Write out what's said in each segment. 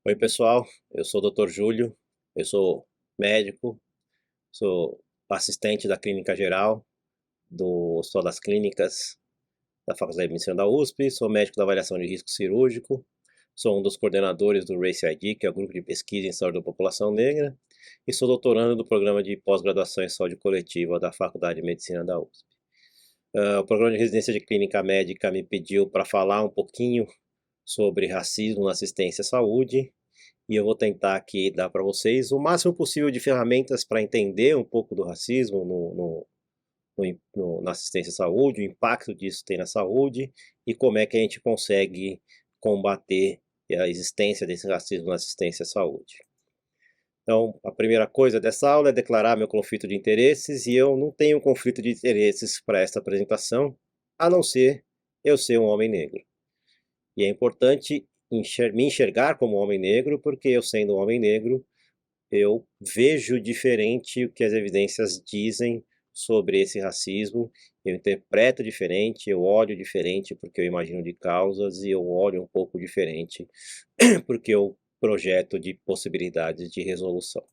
Oi, pessoal. Eu sou o Dr. Júlio. Eu sou médico, sou assistente da Clínica Geral do Hospital das Clínicas da Faculdade de Medicina da USP, sou médico da avaliação de risco cirúrgico, sou um dos coordenadores do RACE-ID, que é o grupo de pesquisa em saúde da população negra, e sou doutorando do programa de pós-graduação em saúde coletiva da Faculdade de Medicina da USP. O programa de residência de clínica médica me pediu para falar um pouquinho sobre racismo na assistência à saúde, e eu vou tentar aqui dar para vocês o máximo possível de ferramentas para entender um pouco do racismo na assistência à saúde, o impacto disso tem na saúde e como é que a gente consegue combater a existência desse racismo na assistência à saúde. Então, a primeira coisa dessa aula é declarar meu conflito de interesses, e eu não tenho conflito de interesses para esta apresentação, a não ser eu ser um homem negro. E é importante me enxergar como homem negro, porque eu, sendo um homem negro, eu vejo diferente o que as evidências dizem sobre esse racismo, eu interpreto diferente, eu olho diferente porque eu imagino de causas, e eu olho um pouco diferente porque eu projeto de possibilidades de resolução.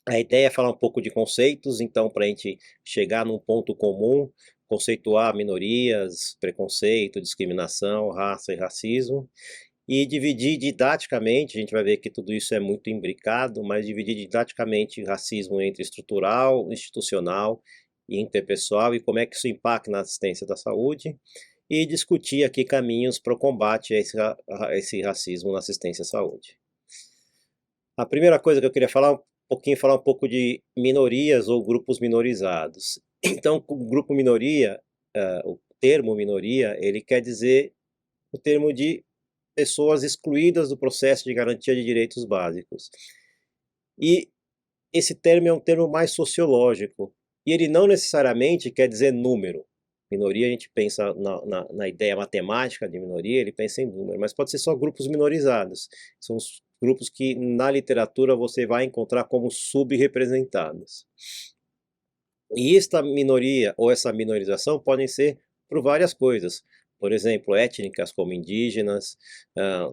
A ideia é falar um pouco de conceitos, então, para a gente chegar num ponto comum, conceituar minorias, preconceito, discriminação, raça e racismo, e dividir didaticamente. A gente vai ver que tudo isso é muito imbricado, mas dividir didaticamente racismo entre estrutural, institucional e interpessoal, e como é que isso impacta na assistência da saúde, e discutir aqui caminhos para o combate a esse racismo na assistência à saúde. A primeira coisa que eu queria falar um pouco de minorias ou grupos minorizados. Então, o grupo minoria, o termo minoria, ele quer dizer o termo de pessoas excluídas do processo de garantia de direitos básicos. E esse termo é um termo mais sociológico, e ele não necessariamente quer dizer número. Minoria, a gente pensa na ideia matemática de minoria, ele pensa em número, mas pode ser só grupos minorizados. São os grupos que na literatura você vai encontrar como subrepresentados. E esta minoria ou essa minorização podem ser por várias coisas. Por exemplo, étnicas como indígenas,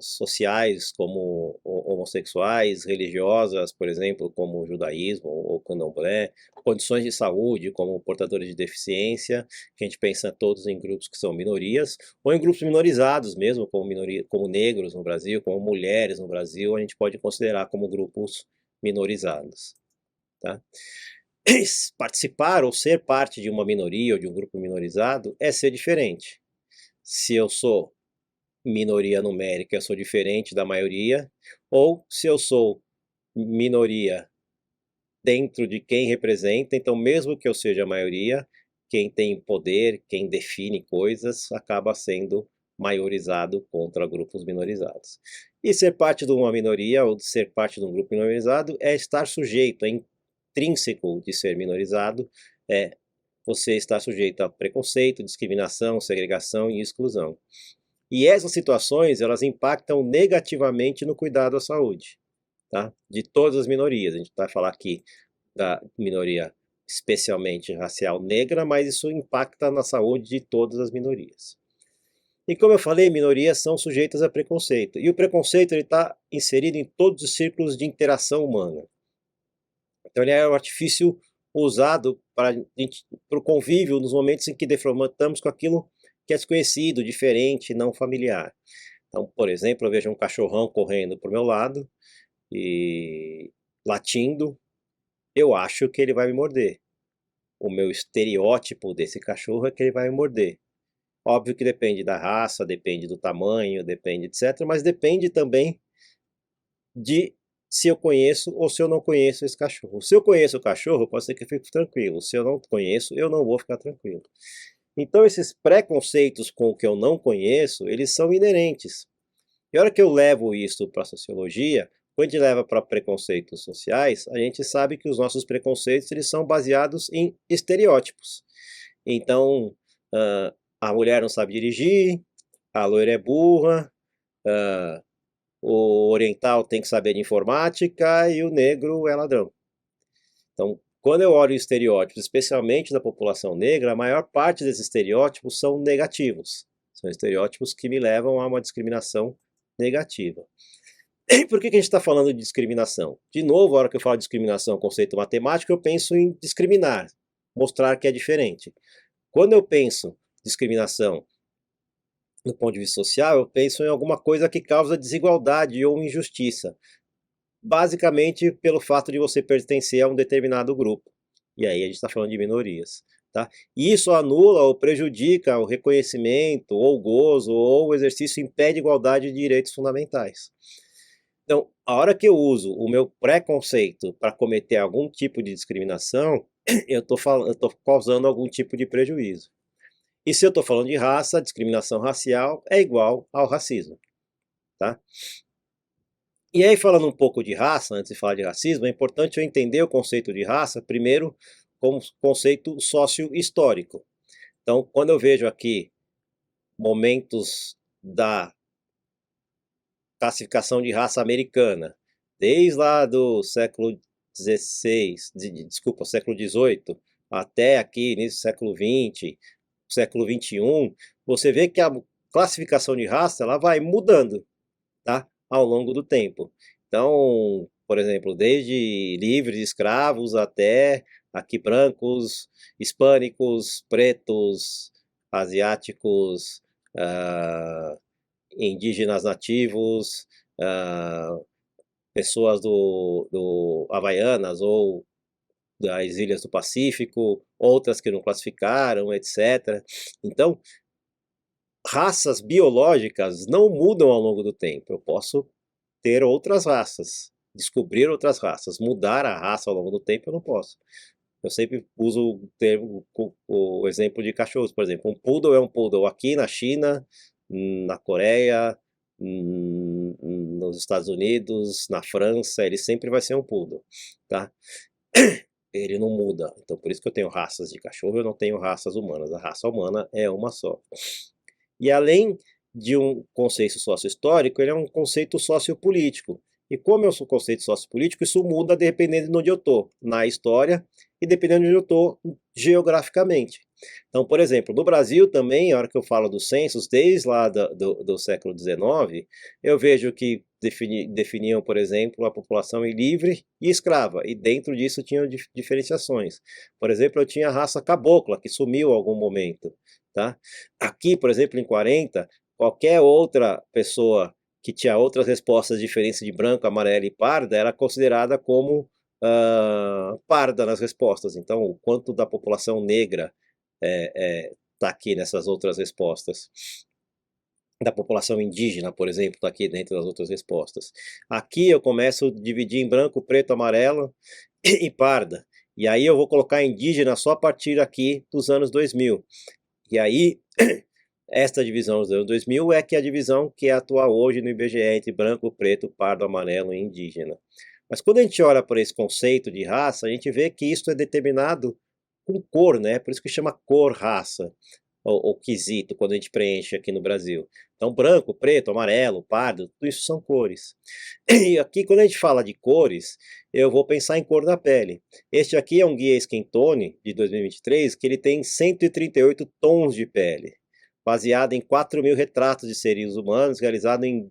sociais como homossexuais, religiosas, por exemplo, como o judaísmo ou candomblé, condições de saúde como portadores de deficiência, que a gente pensa todos em grupos que são minorias, ou em grupos minorizados mesmo, como negros no Brasil, como mulheres no Brasil, a gente pode considerar como grupos minorizados. Tá? Participar ou ser parte de uma minoria ou de um grupo minorizado é ser diferente. Se eu sou minoria numérica, eu sou diferente da maioria, ou se eu sou minoria dentro de quem representa, então mesmo que eu seja a maioria, quem tem poder, quem define coisas, acaba sendo maiorizado contra grupos minorizados. E ser parte de uma minoria ou de ser parte de um grupo minorizado é estar sujeito, é intrínseco de ser minorizado, é você estar sujeito a preconceito, discriminação, segregação e exclusão. E essas situações, elas impactam negativamente no cuidado à saúde, tá? De todas as minorias. A gente vai falar aqui da minoria especialmente racial negra, mas isso impacta na saúde de todas as minorias. E como eu falei, minorias são sujeitas a preconceito. E o preconceito está inserido em todos os círculos de interação humana. Então ele é um artifício usado para o convívio nos momentos em que defrontamos com aquilo que é desconhecido, diferente, não familiar. Então, por exemplo, eu vejo um cachorrão correndo para o meu lado e latindo, eu acho que ele vai me morder. O meu estereótipo desse cachorro é que ele vai me morder. Óbvio que depende da raça, depende do tamanho, depende etc, mas depende também de se eu conheço ou se eu não conheço esse cachorro. Se eu conheço o cachorro, pode ser que eu fique tranquilo. Se eu não conheço, eu não vou ficar tranquilo. Então esses preconceitos com o que eu não conheço, eles são inerentes. E a hora que eu levo isso para a sociologia, quando a gente leva para preconceitos sociais, a gente sabe que os nossos preconceitos eles são baseados em estereótipos. Então, a mulher não sabe dirigir, a loira é burra, o oriental tem que saber de informática e o negro é ladrão. Então, quando eu olho estereótipos, especialmente da população negra, a maior parte desses estereótipos são negativos. São estereótipos que me levam a uma discriminação negativa. Por que a gente está falando de discriminação? De novo, a hora que eu falo de discriminação, conceito matemático, eu penso em discriminar, mostrar que é diferente. Quando eu penso discriminação do ponto de vista social, eu penso em alguma coisa que causa desigualdade ou injustiça, basicamente pelo fato de você pertencer a um determinado grupo. E aí a gente está falando de minorias. Tá? E isso anula ou prejudica o reconhecimento, ou o gozo, ou o exercício em pé de igualdade de direitos fundamentais. Então, a hora que eu uso o meu preconceito para cometer algum tipo de discriminação, eu estou causando algum tipo de prejuízo. E se eu estou falando de raça, a discriminação racial é igual ao racismo. Tá? E aí, falando um pouco de raça, antes de falar de racismo, é importante eu entender o conceito de raça, primeiro, como conceito sócio-histórico. Então, quando eu vejo aqui momentos da classificação de raça americana, desde lá do século XVI, desculpa, século XVIII, até aqui, início do século XX, século XXI, você vê que a classificação de raça ela vai mudando, tá? Ao longo do tempo. Então, por exemplo, desde livres, escravos, até aqui brancos, hispânicos, pretos, asiáticos, indígenas nativos, pessoas do Havaianas ou das ilhas do Pacífico, outras que não classificaram, etc. Então, raças biológicas não mudam ao longo do tempo. Eu posso ter outras raças, descobrir outras raças, mudar a raça ao longo do tempo eu não posso. Eu sempre uso o termo, o exemplo de cachorros, por exemplo. Um poodle é um poodle aqui na China, na Coreia, nos Estados Unidos, na França, ele sempre vai ser um poodle, tá? Ele não muda. Então por isso que eu tenho raças de cachorro, eu não tenho raças humanas. A raça humana é uma só. E além de um conceito sócio-histórico, ele é um conceito sociopolítico. E como é um conceito sociopolítico, isso muda dependendo de onde eu estou na história e dependendo de onde eu estou geograficamente. Então, por exemplo, no Brasil também, a hora que eu falo dos censos, desde lá do século XIX, eu vejo que definiam, por exemplo, a população em livre e escrava, e dentro disso tinham diferenciações. Por exemplo, eu tinha a raça cabocla, que sumiu em algum momento. Tá? Aqui, por exemplo, em 40, qualquer outra pessoa que tinha outras respostas diferentes de branco, amarelo e parda era considerada como parda nas respostas. Então, o quanto da população negra está aqui nessas outras respostas. Da população indígena, por exemplo, está aqui dentro das outras respostas. Aqui eu começo a dividir em branco, preto, amarelo e parda. E aí eu vou colocar indígena só a partir aqui dos anos 2000. E aí, esta divisão dos anos 2000 é que é a divisão que é atual hoje no IBGE entre branco, preto, pardo, amarelo e indígena. Mas quando a gente olha para esse conceito de raça, a gente vê que isso é determinado com cor, né? Por isso que chama cor-raça, ou quesito, quando a gente preenche aqui no Brasil. Então, branco, preto, amarelo, pardo, tudo isso são cores. E aqui, quando a gente fala de cores, eu vou pensar em cor da pele. Este aqui é um guia Skin Tone de 2023, que ele tem 138 tons de pele, baseado em 4.000 retratos de seres humanos, realizado em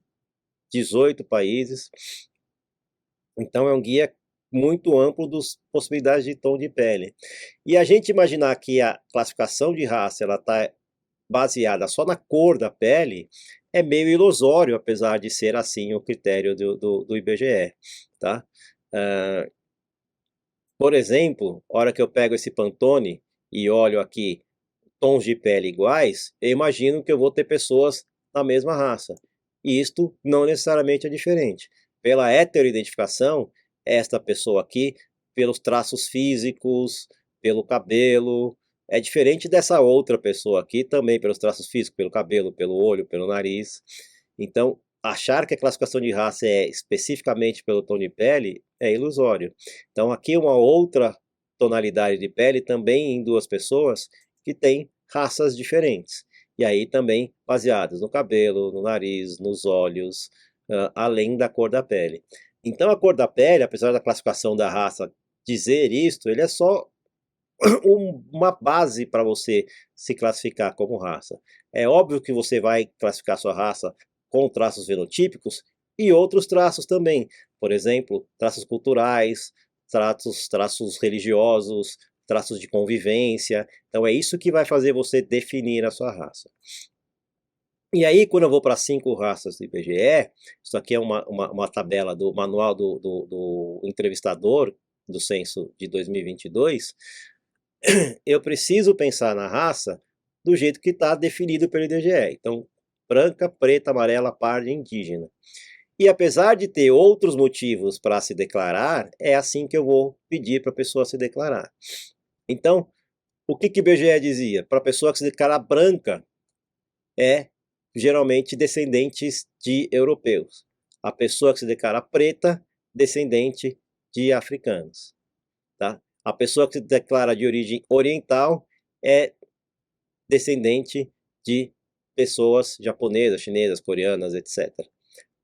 18 países. Então é um guia muito amplo das possibilidades de tom de pele. E a gente imaginar que a classificação de raça ela está baseada só na cor da pele é meio ilusório, apesar de ser assim o critério do IBGE. Tá? Por exemplo, a hora que eu pego esse Pantone e olho aqui tons de pele iguais, eu imagino que eu vou ter pessoas da mesma raça. E isto não necessariamente é diferente. Pela heteroidentificação, esta pessoa aqui, pelos traços físicos, pelo cabelo, é diferente dessa outra pessoa aqui também pelos traços físicos, pelo cabelo, pelo olho, pelo nariz. Então, achar que a classificação de raça é especificamente pelo tom de pele é ilusório. Então, aqui uma outra tonalidade de pele também em duas pessoas que têm raças diferentes. E aí também baseadas no cabelo, no nariz, nos olhos, além da cor da pele. Então a cor da pele, apesar da classificação da raça dizer isto, ele é só uma base para você se classificar como raça. É óbvio que você vai classificar sua raça com traços fenotípicos e outros traços também, por exemplo, traços culturais, traços religiosos, traços de convivência. Então é isso que vai fazer você definir a sua raça. E aí, quando eu vou para 5 raças do IBGE, isso aqui é uma tabela do manual do entrevistador do censo de 2022, eu preciso pensar na raça do jeito que está definido pelo IBGE. Então, branca, preta, amarela, parda e indígena. E apesar de ter outros motivos para se declarar, é assim que eu vou pedir para a pessoa se declarar. Então, o que o IBGE dizia? Para a pessoa que se declarar branca, é geralmente descendentes de europeus. A pessoa que se declara preta, descendente de africanos. Tá? A pessoa que se declara de origem oriental é descendente de pessoas japonesas, chinesas, coreanas, etc.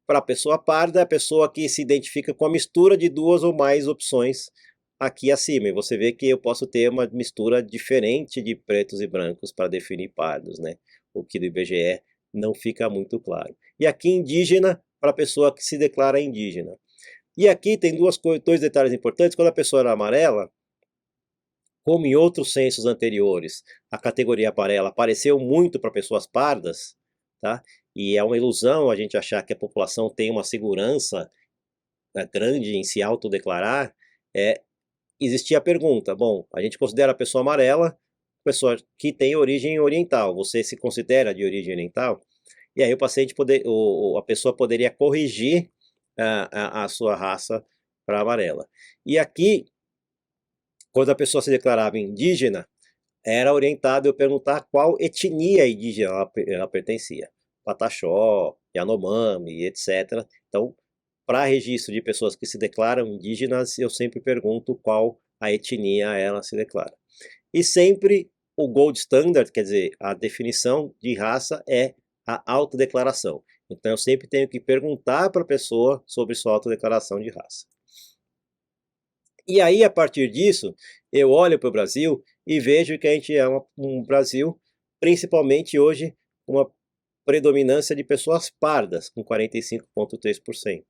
Para a pessoa parda, é a pessoa que se identifica com a mistura de duas ou mais opções aqui acima. E você vê que eu posso ter uma mistura diferente de pretos e brancos para definir pardos, né? O que do IBGE não fica muito claro. E aqui indígena, para a pessoa que se declara indígena. E aqui tem dois detalhes importantes. Quando a pessoa era amarela, como em outros censos anteriores, a categoria amarela apareceu muito para pessoas pardas, tá? E é uma ilusão a gente achar que a população tem uma segurança grande em se autodeclarar. Existia a pergunta, bom, a gente considera a pessoa amarela pessoa que tem origem oriental, você se considera de origem oriental? E aí o paciente a pessoa poderia corrigir a sua raça para amarela. E aqui, quando a pessoa se declarava indígena, era orientado eu perguntar qual etnia indígena ela pertencia. Pataxó, Yanomami, etc. Então, para registro de pessoas que se declaram indígenas, eu sempre pergunto qual a etnia ela se declara. E sempre o gold standard, quer dizer, a definição de raça é a autodeclaração. Então eu sempre tenho que perguntar para a pessoa sobre sua autodeclaração de raça. E aí, a partir disso, eu olho para o Brasil e vejo que a gente é um Brasil, principalmente hoje, uma predominância de pessoas pardas, com 45,3%,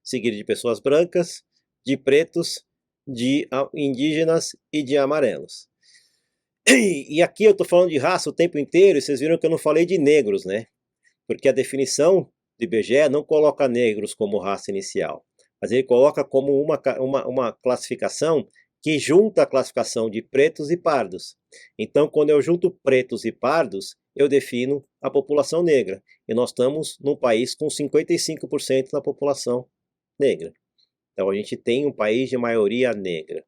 seguido de pessoas brancas, de pretos, de indígenas e de amarelos. E aqui eu estou falando de raça o tempo inteiro, e vocês viram que eu não falei de negros, né? Porque a definição do IBGE não coloca negros como raça inicial, mas ele coloca como uma classificação que junta a classificação de pretos e pardos. Então, quando eu junto pretos e pardos, eu defino a população negra. E nós estamos num país com 55% da população negra. Então, a gente tem um país de maioria negra.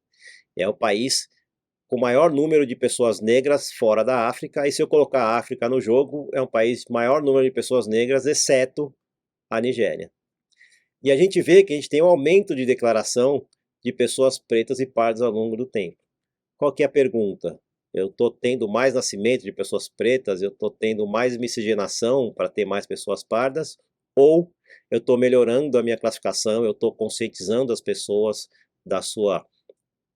É o país com o maior número de pessoas negras fora da África, e se eu colocar a África no jogo, é um país com maior número de pessoas negras, exceto a Nigéria. E a gente vê que a gente tem um aumento de declaração de pessoas pretas e pardas ao longo do tempo. Qual que é a pergunta? Eu estou tendo mais nascimento de pessoas pretas, eu estou tendo mais miscigenação para ter mais pessoas pardas, ou eu estou melhorando a minha classificação, eu estou conscientizando as pessoas da sua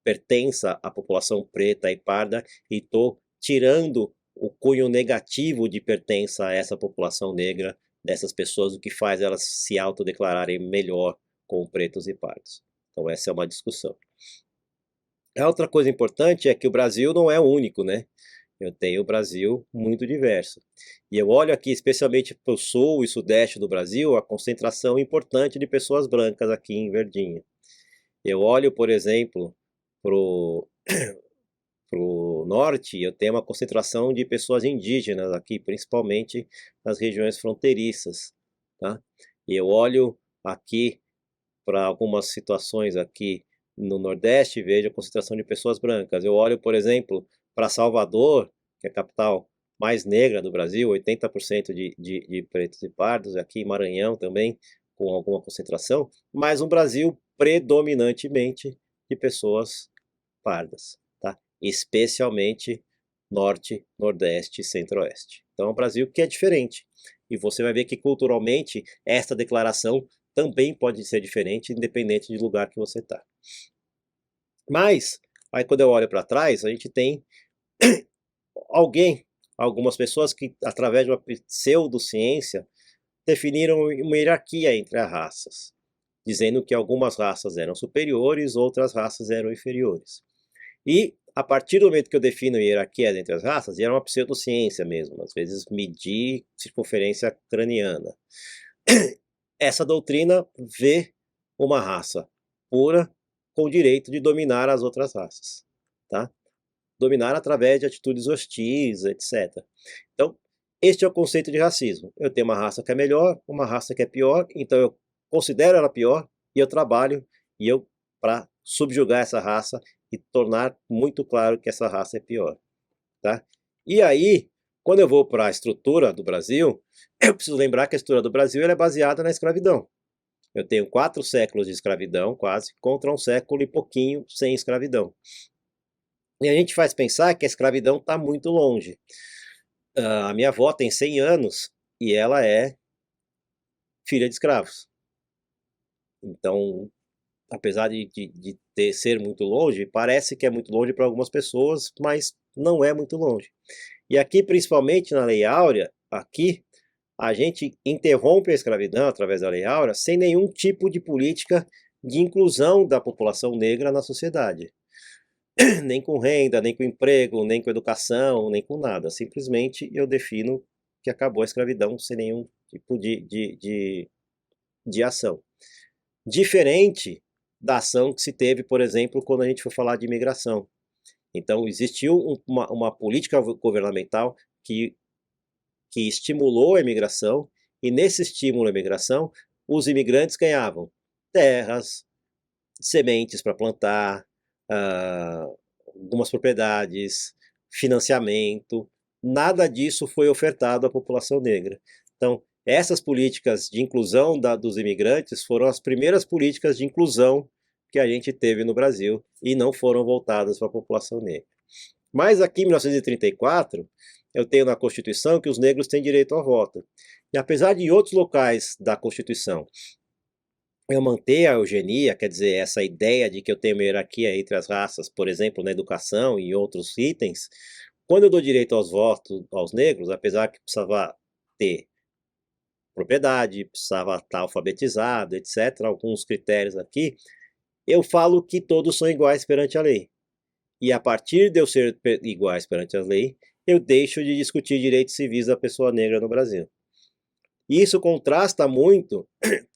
pertença à população preta e parda e estou tirando o cunho negativo de pertença a essa população negra dessas pessoas, o que faz elas se autodeclararem melhor como pretos e pardos. Então essa é uma discussão. A outra coisa importante é que o Brasil não é o único, né? Eu tenho o Brasil muito diverso. E eu olho aqui especialmente para o sul e sudeste do Brasil, a concentração importante de pessoas brancas aqui em verdinho. Eu olho, por exemplo, para o norte, eu tenho uma concentração de pessoas indígenas aqui, principalmente nas regiões fronteiriças, tá? E eu olho aqui para algumas situações aqui no Nordeste e vejo a concentração de pessoas brancas. Eu olho, por exemplo, para Salvador, que é a capital mais negra do Brasil, 80% de pretos e pardos, aqui em Maranhão também, com alguma concentração, mas um Brasil predominantemente de pessoas pardas, tá? Especialmente Norte, Nordeste e Centro-Oeste. Então é um Brasil que é diferente. E você vai ver que culturalmente esta declaração também pode ser diferente, independente do lugar que você está. Mas, aí quando eu olho para trás, a gente tem algumas pessoas que, através de uma pseudociência, definiram uma hierarquia entre as raças, dizendo que algumas raças eram superiores, outras raças eram inferiores. E, a partir do momento que eu defino hierarquia entre as raças, e era uma pseudociência mesmo, às vezes medir circunferência craniana, essa doutrina vê uma raça pura com o direito de dominar as outras raças, tá? Dominar através de atitudes hostis, etc. Então, este é o conceito de racismo. Eu tenho uma raça que é melhor, uma raça que é pior, então eu considero ela pior e eu trabalho para subjugar essa raça e tornar muito claro que essa raça é pior, tá? E aí, quando eu vou para a estrutura do Brasil, eu preciso lembrar que a estrutura do Brasil ela é baseada na escravidão. Eu tenho 4 séculos de escravidão, quase, contra um século e pouquinho sem escravidão. E a gente faz pensar que a escravidão está muito longe. A minha avó tem 100 anos e ela é filha de escravos. Então, apesar de ser muito longe, parece que é muito longe para algumas pessoas, mas não é muito longe. E aqui, principalmente na Lei Áurea, aqui a gente interrompe a escravidão através da Lei Áurea sem nenhum tipo de política de inclusão da população negra na sociedade. Nem com renda, nem com emprego, nem com educação, nem com nada. Simplesmente eu defino que acabou a escravidão sem nenhum tipo de ação. Diferente da ação que se teve, por exemplo, quando a gente foi falar de imigração. Então, existiu uma política governamental que estimulou a imigração, e nesse estímulo à imigração, os imigrantes ganhavam terras, sementes para plantar, algumas propriedades, financiamento. Nada disso foi ofertado à população negra. Então, essas políticas de inclusão dos imigrantes foram as primeiras políticas de inclusão que a gente teve no Brasil e não foram voltadas para a população negra. Mas aqui em 1934, eu tenho na Constituição que os negros têm direito ao voto. E apesar de outros locais da Constituição eu manter a eugenia, quer dizer, essa ideia de que eu tenho uma hierarquia entre as raças, por exemplo, na educação e outros itens, quando eu dou direito aos votos aos negros, apesar que precisava ter propriedade, precisava estar alfabetizado, etc., alguns critérios aqui, eu falo que todos são iguais perante a lei. E a partir de eu ser iguais perante a lei, eu deixo de discutir direitos civis da pessoa negra no Brasil. Isso contrasta muito,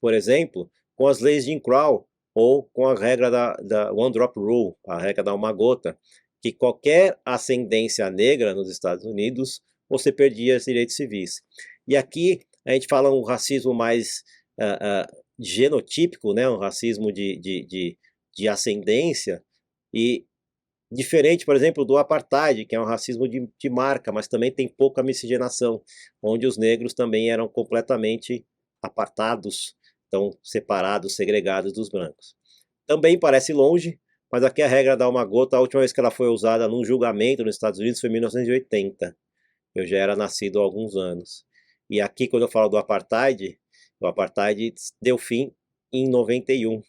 por exemplo, com as leis de Jim Crow ou com a regra da One Drop Rule, a regra da uma gota, que qualquer ascendência negra nos Estados Unidos, você perdia os direitos civis. E aqui a gente fala um racismo mais genotípico, né? Um racismo de ascendência, e diferente, por exemplo, do apartheid, que é um racismo de marca, mas também tem pouca miscigenação, onde os negros também eram completamente apartados, então separados, segregados dos brancos. Também parece longe, mas aqui a regra da uma gota, a última vez que ela foi usada num julgamento nos Estados Unidos foi em 1980. Eu já era nascido há alguns anos. E aqui, quando eu falo do apartheid, o apartheid deu fim em 91.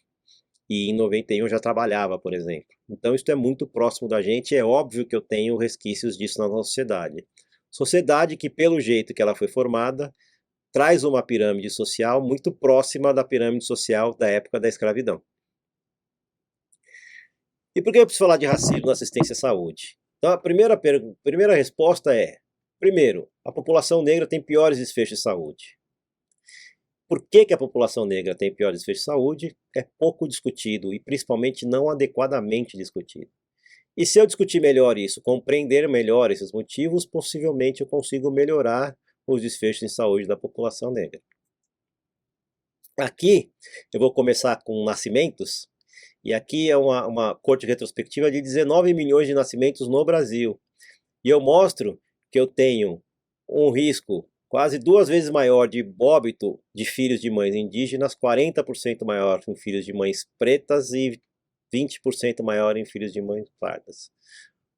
E em 91 eu já trabalhava, por exemplo. Então isso é muito próximo da gente, é óbvio que eu tenho resquícios disso na nossa sociedade. Sociedade que, pelo jeito que ela foi formada, traz uma pirâmide social muito próxima da pirâmide social da época da escravidão. E por que eu preciso falar de racismo na assistência à saúde? Então a primeira resposta é, primeiro, a população negra tem piores desfechos de saúde. Por que a população negra tem pior desfecho de saúde? É pouco discutido e principalmente não adequadamente discutido. E se eu discutir melhor isso, compreender melhor esses motivos, possivelmente eu consigo melhorar os desfechos em saúde da população negra. Aqui eu vou começar com nascimentos, e aqui é uma corte retrospectiva de 19 milhões de nascimentos no Brasil. E eu mostro que eu tenho um risco quase 2 vezes maior de óbito de filhos de mães indígenas, 40% maior em filhos de mães pretas e 20% maior em filhos de mães pardas,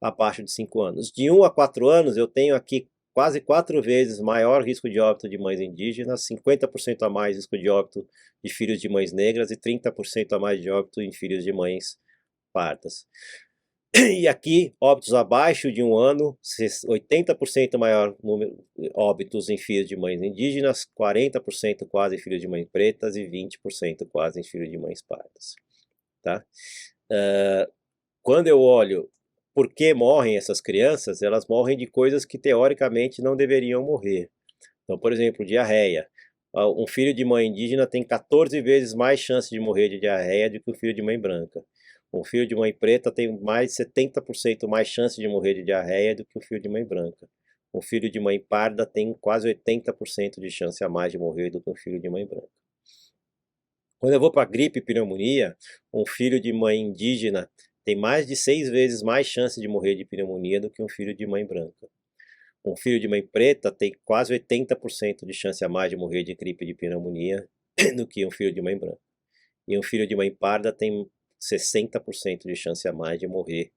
abaixo de 5 anos. De 1 a 4 anos eu tenho aqui quase 4 vezes maior risco de óbito de mães indígenas, 50% a mais risco de óbito de filhos de mães negras e 30% a mais de óbito em filhos de mães pardas. E aqui, óbitos abaixo de 1 ano, 80% maior número de óbitos em filhos de mães indígenas, 40% quase em filhos de mães pretas e 20% quase em filhos de mães pardas. Tá? Quando eu olho por que morrem essas crianças, elas morrem de coisas que teoricamente não deveriam morrer. Então, por exemplo, diarreia. Um filho de mãe indígena tem 14 vezes mais chance de morrer de diarreia do que um filho de mãe branca. Um filho de mãe preta tem mais de 70% mais chance de morrer de diarreia do que um filho de mãe branca. Um filho de mãe parda tem quase 80% de chance a mais de morrer do que um filho de mãe branca. Quando eu vou para gripe e pneumonia, um filho de mãe indígena tem mais de 6 vezes mais chance de morrer de pneumonia do que um filho de mãe branca. Um filho de mãe preta tem quase 80% de chance a mais de morrer de gripe e de pneumonia do que um filho de mãe branca. E um filho de mãe parda tem 60% de chance a mais de morrer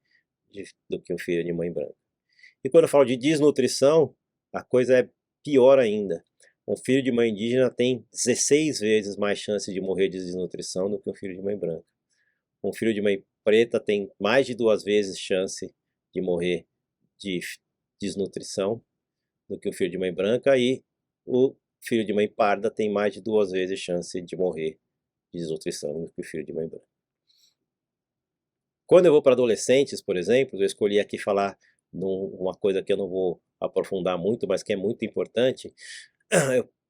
do que um filho de mãe branca. E quando eu falo de desnutrição, a coisa é pior ainda. Um filho de mãe indígena tem 16 vezes mais chance de morrer de desnutrição do que um filho de mãe branca. Um filho de mãe preta tem mais de 2 vezes chance de morrer de desnutrição do que o filho de mãe branca, e o filho de mãe parda tem mais de 2 vezes chance de morrer de desnutrição do que o filho de mãe branca. Quando eu vou para adolescentes, por exemplo, eu escolhi aqui falar de uma coisa que eu não vou aprofundar muito, mas que é muito importante.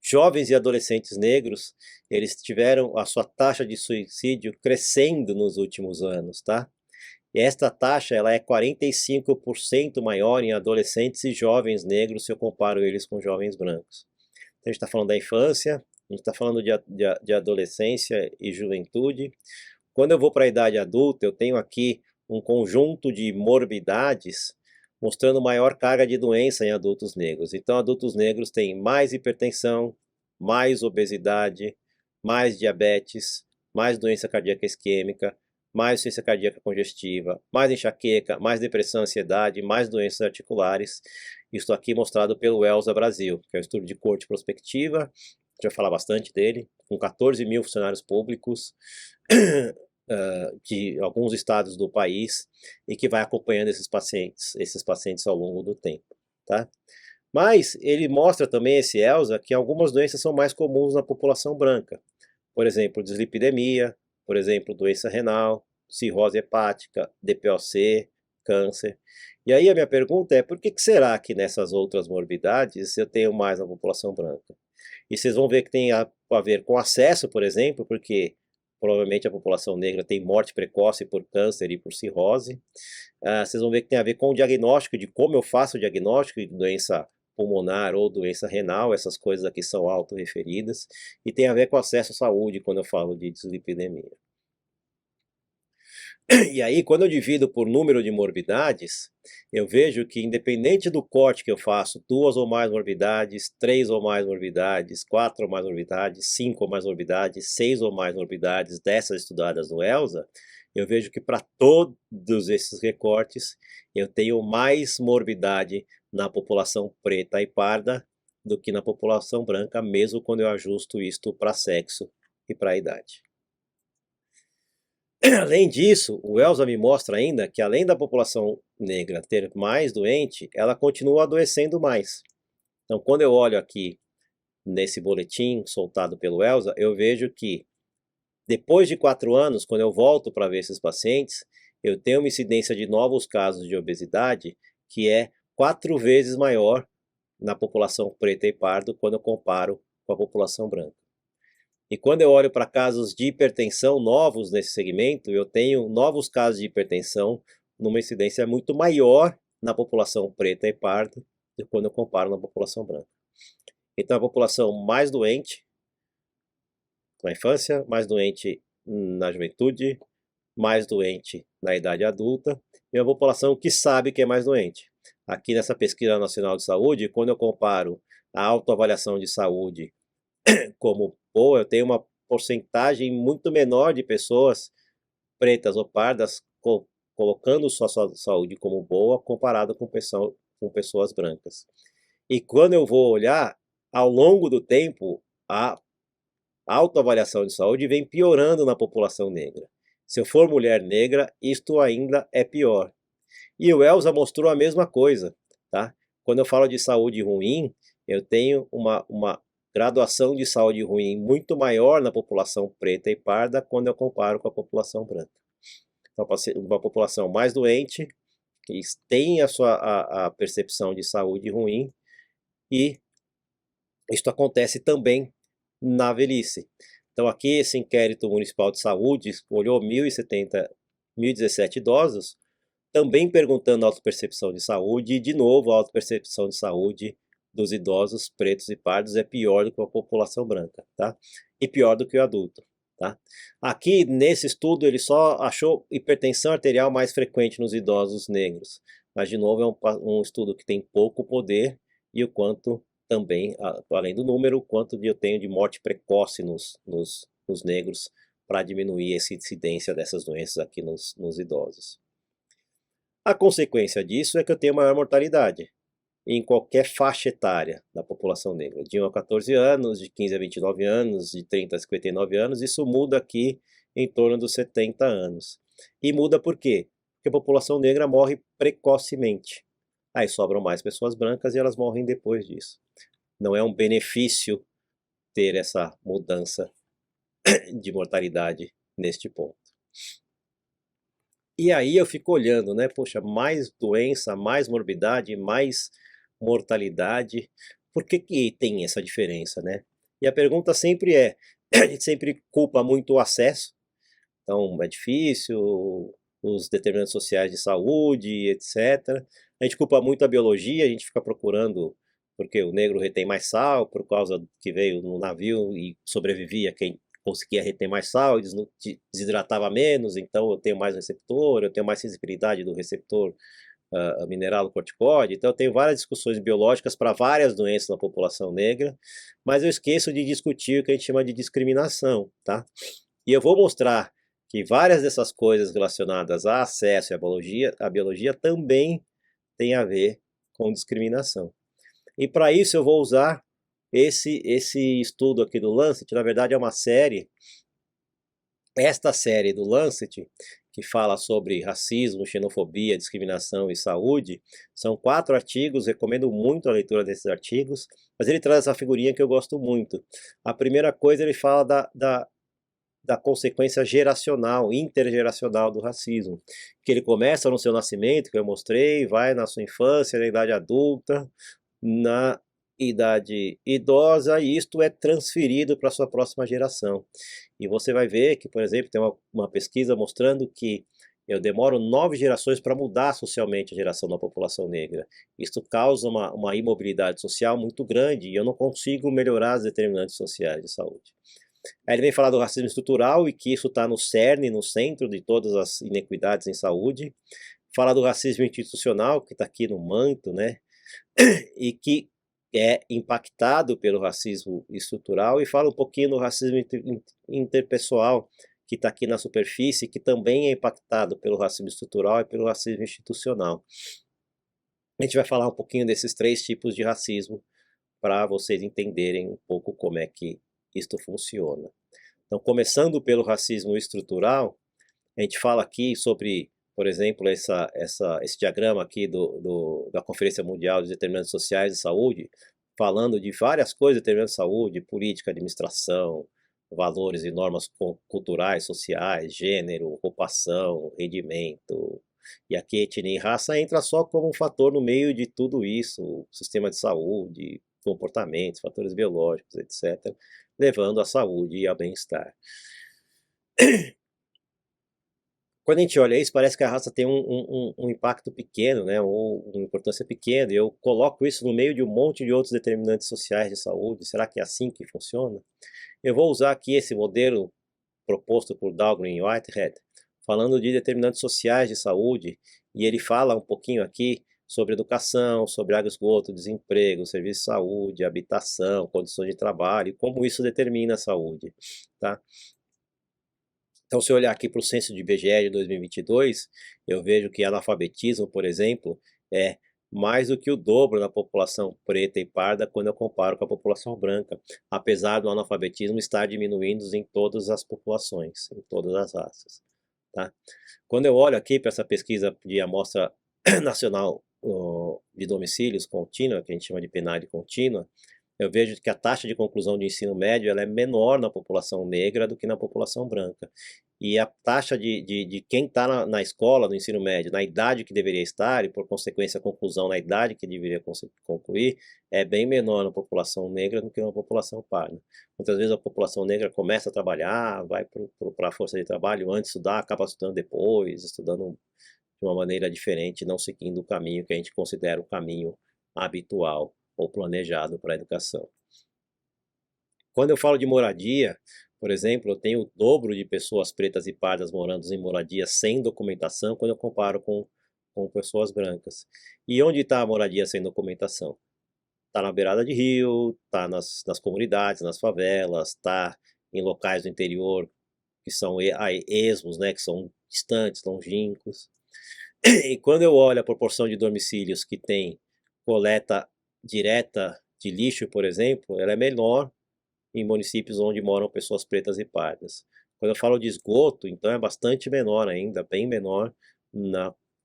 Jovens e adolescentes negros, eles tiveram a sua taxa de suicídio crescendo nos últimos anos, tá? E esta taxa ela é 45% maior em adolescentes e jovens negros se eu comparo eles com jovens brancos. Então, a gente está falando da infância, a gente está falando de adolescência e juventude. Quando eu vou para a idade adulta, eu tenho aqui um conjunto de morbidades mostrando maior carga de doença em adultos negros. Então, adultos negros têm mais hipertensão, mais obesidade, mais diabetes, mais doença cardíaca isquêmica, mais doença cardíaca congestiva, mais enxaqueca, mais depressão, ansiedade, mais doenças articulares. Isso aqui mostrado pelo ELSA Brasil, que é um estudo de corte prospectiva, a gente vai falar bastante dele, com 14 mil funcionários públicos, de alguns estados do país, e que vai acompanhando esses pacientes ao longo do tempo, tá? Mas ele mostra também, esse ELSA, que algumas doenças são mais comuns na população branca. Por exemplo, dislipidemia, por exemplo, doença renal, cirrose hepática, DPOC, câncer. E aí a minha pergunta é, por que será que nessas outras morbidades eu tenho mais na população branca? E vocês vão ver que tem a ver com acesso, por exemplo, porque provavelmente a população negra tem morte precoce por câncer e por cirrose. Vocês vão ver que tem a ver com o diagnóstico, de como eu faço o diagnóstico de doença pulmonar ou doença renal, essas coisas aqui são autorreferidas, e tem a ver com acesso à saúde quando eu falo de dislipidemia. E aí, quando eu divido por número de morbidades, eu vejo que independente do corte que eu faço, 2 ou mais morbidades, 3 ou mais morbidades, 4 ou mais morbidades, 5 ou mais morbidades, 6 ou mais morbidades dessas estudadas no ELSA, eu vejo que para todos esses recortes, eu tenho mais morbidade na população preta e parda do que na população branca, mesmo quando eu ajusto isto para sexo e para idade. Além disso, o ELSA me mostra ainda que além da população negra ter mais doente, ela continua adoecendo mais. Então, quando eu olho aqui nesse boletim soltado pelo ELSA, eu vejo que depois de 4 anos, quando eu volto para ver esses pacientes, eu tenho uma incidência de novos casos de obesidade que é 4 vezes maior na população preta e pardo quando eu comparo com a população branca. E quando eu olho para casos de hipertensão novos nesse segmento, eu tenho novos casos de hipertensão numa incidência muito maior na população preta e parda do que quando eu comparo na população branca. Então, a população mais doente na infância, mais doente na juventude, mais doente na idade adulta, e uma população que sabe que é mais doente. Aqui nessa pesquisa nacional de saúde, quando eu comparo a autoavaliação de saúde como boa, eu tenho uma porcentagem muito menor de pessoas pretas ou pardas colocando sua saúde como boa comparado com pessoas brancas. E quando eu vou olhar, ao longo do tempo, a autoavaliação de saúde vem piorando na população negra. Se eu for mulher negra, isto ainda é pior. E o Elza mostrou a mesma coisa, tá? Quando eu falo de saúde ruim, eu tenho uma graduação de saúde ruim muito maior na população preta e parda quando eu comparo com a população branca. Então, uma população mais doente, que tem a percepção de saúde ruim, e isto acontece também na velhice. Então aqui esse inquérito municipal de saúde olhou 1.017 idosos, também perguntando a autopercepção de saúde, e de novo a autopercepção de saúde dos idosos pretos e pardos é pior do que a população branca, tá? E pior do que o adulto, tá? Aqui nesse estudo ele só achou hipertensão arterial mais frequente nos idosos negros, mas de novo é um estudo que tem pouco poder, e o quanto também, além do número, o quanto eu tenho de morte precoce nos negros, para diminuir essa incidência dessas doenças aqui nos idosos. A consequência disso é que eu tenho maior mortalidade em qualquer faixa etária da população negra, de 1 a 14 anos, de 15 a 29 anos, de 30 a 59 anos, isso muda aqui em torno dos 70 anos. E muda por quê? Porque a população negra morre precocemente. Aí sobram mais pessoas brancas e elas morrem depois disso. Não é um benefício ter essa mudança de mortalidade neste ponto. E aí eu fico olhando, né? Poxa, mais doença, mais morbidade, mais mortalidade. Por que que tem essa diferença, né? E a pergunta sempre é, a gente sempre culpa muito o acesso, então é difícil, os determinantes sociais de saúde, etc. A gente culpa muito a biologia, a gente fica procurando porque o negro retém mais sal, por causa que veio no navio e sobrevivia quem conseguia reter mais sal, desidratava menos, então eu tenho mais receptor, eu tenho mais sensibilidade do receptor mineral corticoide. Então eu tenho várias discussões biológicas para várias doenças na população negra, mas eu esqueço de discutir o que a gente chama de discriminação, tá? E eu vou mostrar que várias dessas coisas relacionadas a acesso e a biologia também tem a ver com discriminação. E para isso eu vou usar esse estudo aqui do Lancet. Na verdade é uma série, esta série do Lancet, que fala sobre racismo, xenofobia, discriminação e saúde, são 4 artigos, recomendo muito a leitura desses artigos, mas ele traz essa figurinha que eu gosto muito. A primeira coisa, ele fala da consequência geracional, intergeracional do racismo, que ele começa no seu nascimento, que eu mostrei, vai na sua infância, na idade adulta, na idade idosa, e isto é transferido para a sua próxima geração. E você vai ver que, por exemplo, tem uma pesquisa mostrando que eu demoro 9 gerações para mudar socialmente a geração da população negra. Isso causa uma imobilidade social muito grande, e eu não consigo melhorar as determinantes sociais de saúde. Aí ele vem falar do racismo estrutural, e que isso está no cerne, no centro de todas as inequidades em saúde. Fala do racismo institucional, que está aqui no manto, né? E que é impactado pelo racismo estrutural, e fala um pouquinho do racismo interpessoal, que está aqui na superfície, que também é impactado pelo racismo estrutural e pelo racismo institucional. A gente vai falar um pouquinho desses 3 tipos de racismo, para vocês entenderem um pouco como é que isto funciona. Então, começando pelo racismo estrutural, a gente fala aqui sobre, por exemplo, esse diagrama aqui da Conferência Mundial de Determinantes Sociais de Saúde, falando de várias coisas de determinantes de saúde, política, administração, valores e normas culturais, sociais, gênero, ocupação, rendimento. E aqui etnia e raça entra só como um fator no meio de tudo isso, sistema de saúde, comportamentos, fatores biológicos, etc., levando à saúde e ao bem-estar. Quando a gente olha isso, parece que a raça tem um impacto pequeno, né, ou uma importância pequena, e eu coloco isso no meio de um monte de outros determinantes sociais de saúde. Será que é assim que funciona? Eu vou usar aqui esse modelo proposto por Dahlgren e Whitehead, falando de determinantes sociais de saúde, e ele fala um pouquinho aqui sobre educação, sobre água e esgoto, desemprego, serviço de saúde, habitação, condições de trabalho, e como isso determina a saúde, tá? Então, se eu olhar aqui para o censo de IBGE de 2022, eu vejo que analfabetismo, por exemplo, é mais do que o dobro da população preta e parda quando eu comparo com a população branca, apesar do analfabetismo estar diminuindo em todas as populações, em todas as raças, tá? Quando eu olho aqui para essa pesquisa de amostra Nacional de Domicílios Contínua, que a gente chama de PNAD contínua, eu vejo que a taxa de conclusão de ensino médio ela é menor na população negra do que na população branca. E a taxa de quem está na escola, no ensino médio, na idade que deveria estar, e por consequência a conclusão na idade que deveria concluir, é bem menor na população negra do que na população parda. Muitas vezes a população negra começa a trabalhar, vai para a força de trabalho antes de estudar, acaba estudando depois, estudando de uma maneira diferente, não seguindo o caminho que a gente considera o caminho habitual ou planejado para a educação. Quando eu falo de moradia, por exemplo, eu tenho o dobro de pessoas pretas e pardas morando em moradia sem documentação quando eu comparo com pessoas brancas. E onde está a moradia sem documentação? Está na beirada de rio, está nas comunidades, nas favelas, está em locais do interior que são esmos, né, que são distantes, longínquos. E quando eu olho a proporção de domicílios que tem coleta direta de lixo, por exemplo, ela é menor em municípios onde moram pessoas pretas e pardas. Quando eu falo de esgoto, então é bastante menor ainda, bem menor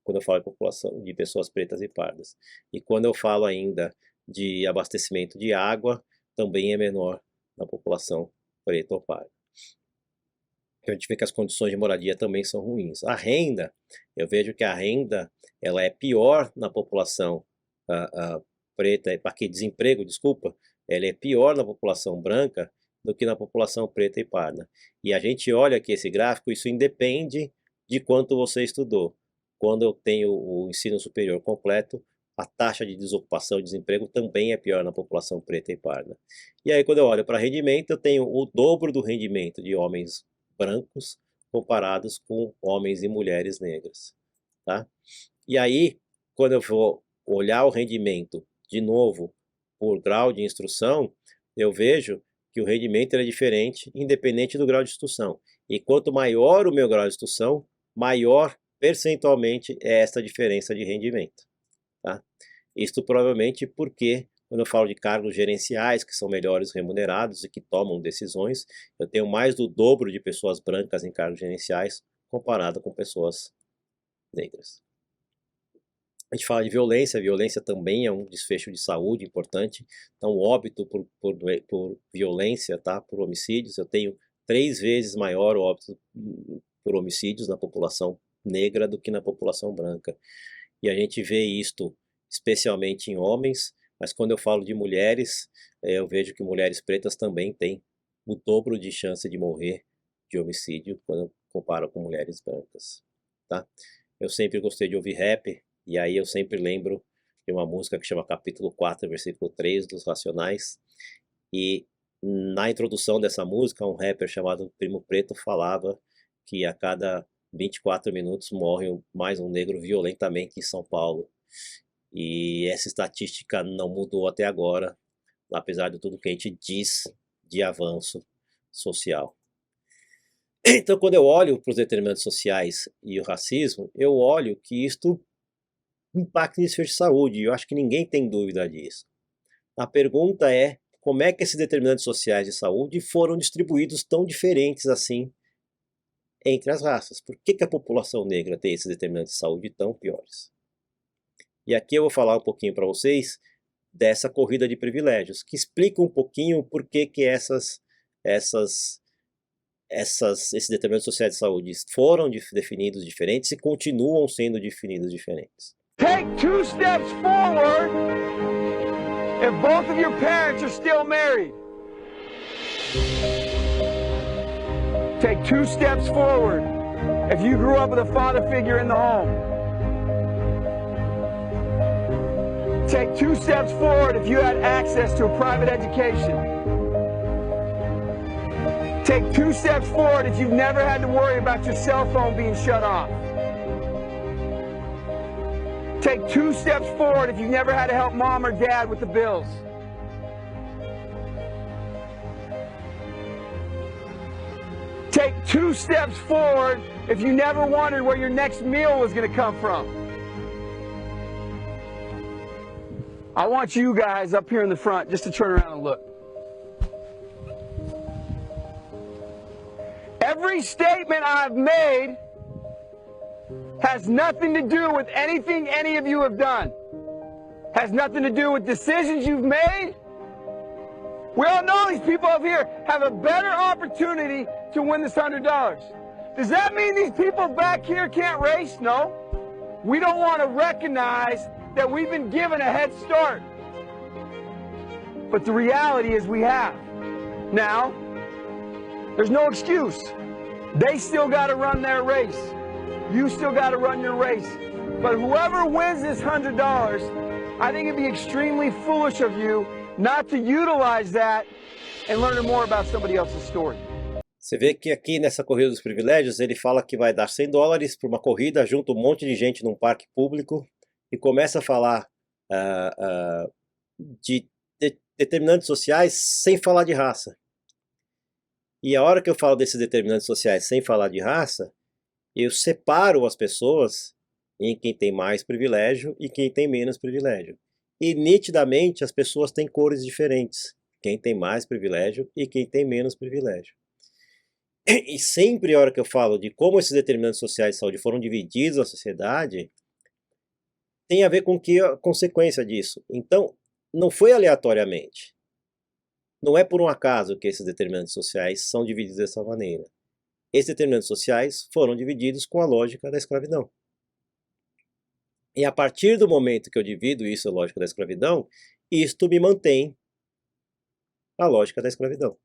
quando eu falo de população de pessoas pretas e pardas. E quando eu falo ainda de abastecimento de água, também é menor na população preta ou parda. A gente vê que as condições de moradia também são ruins. A renda, eu vejo que a renda ela é pior na população preta, aqui desemprego, desculpa, ela é pior na população branca do que na população preta e parda. E a gente olha aqui esse gráfico, isso independe de quanto você estudou. Quando eu tenho o ensino superior completo, a taxa de desocupação e desemprego também é pior na população preta e parda. E aí quando eu olho para rendimento, eu tenho o dobro do rendimento de homens brancos comparados com homens e mulheres negras, tá? E aí, quando eu vou olhar o rendimento de novo por grau de instrução, eu vejo que o rendimento é diferente, independente do grau de instrução. E quanto maior o meu grau de instrução, maior percentualmente é essa diferença de rendimento, tá? Isto provavelmente porque quando eu falo de cargos gerenciais, que são melhores remunerados e que tomam decisões, eu tenho mais do dobro de pessoas brancas em cargos gerenciais comparado com pessoas negras. A gente fala de violência, a violência também é um desfecho de saúde importante. Então, o óbito por violência, tá? Por homicídios, eu tenho 3 vezes maior o óbito por homicídios na população negra do que na população branca. E a gente vê isto especialmente em homens, mas quando eu falo de mulheres, eu vejo que mulheres pretas também têm o dobro de chance de morrer de homicídio quando eu comparo com mulheres brancas, tá? Eu sempre gostei de ouvir rap, e aí eu sempre lembro de uma música que chama Capítulo 4, versículo 3 dos Racionais, e na introdução dessa música, um rapper chamado Primo Preto falava que a cada 24 minutos morre mais um negro violentamente em São Paulo. E essa estatística não mudou até agora, apesar de tudo que a gente diz de avanço social. Então, quando eu olho para os determinantes sociais e o racismo, eu olho que isto impacta em desfecho de saúde, e eu acho que ninguém tem dúvida disso. A pergunta é, como é que esses determinantes sociais de saúde foram distribuídos tão diferentes assim entre as raças? Por que a população negra tem esses determinantes de saúde tão piores? E aqui eu vou falar um pouquinho para vocês dessa corrida de privilégios, que explica um pouquinho por que esses determinantes sociais de saúde foram definidos diferentes e continuam sendo definidos diferentes. Take 2 steps forward if both of your parents are still married. Take 2 steps forward if you grew up with a father figure in the home. Take 2 steps forward if you had access to a private education. Take 2 steps forward if you've never had to worry about your cell phone being shut off. Take 2 steps forward if you've never had to help mom or dad with the bills. Take 2 steps forward if you never wondered where your next meal was going to come from. I want you guys up here in the front just to turn around and look. Every statement I've made has nothing to do with anything any of you have done. Has nothing to do with decisions you've made. We all know these people up here have a better opportunity to win this $100. Does that mean these people back here can't race? No. We don't want to recognize that we've been given a head start. But the reality is we have. Now, there's no excuse. They still got to run their race. You still got to run your race. But whoever wins this $100, I think it'd be extremely foolish of you not to utilize that and learn more about somebody else's story. Você vê que aqui nessa corrida dos privilégios ele fala que vai dar $100 para uma corrida, junto um monte de gente num parque público e começa a falar de determinantes sociais sem falar de raça. E a hora que eu falo desses determinantes sociais sem falar de raça, eu separo as pessoas em quem tem mais privilégio e quem tem menos privilégio. E nitidamente as pessoas têm cores diferentes, quem tem mais privilégio e quem tem menos privilégio. E sempre a hora que eu falo de como esses determinantes sociais de saúde foram divididos na sociedade, tem a ver com a consequência disso. Então, não foi aleatoriamente. Não é por um acaso que esses determinantes sociais são divididos dessa maneira. Esses determinantes sociais foram divididos com a lógica da escravidão. E a partir do momento que eu divido isso, a lógica da escravidão, isto me mantém a lógica da escravidão.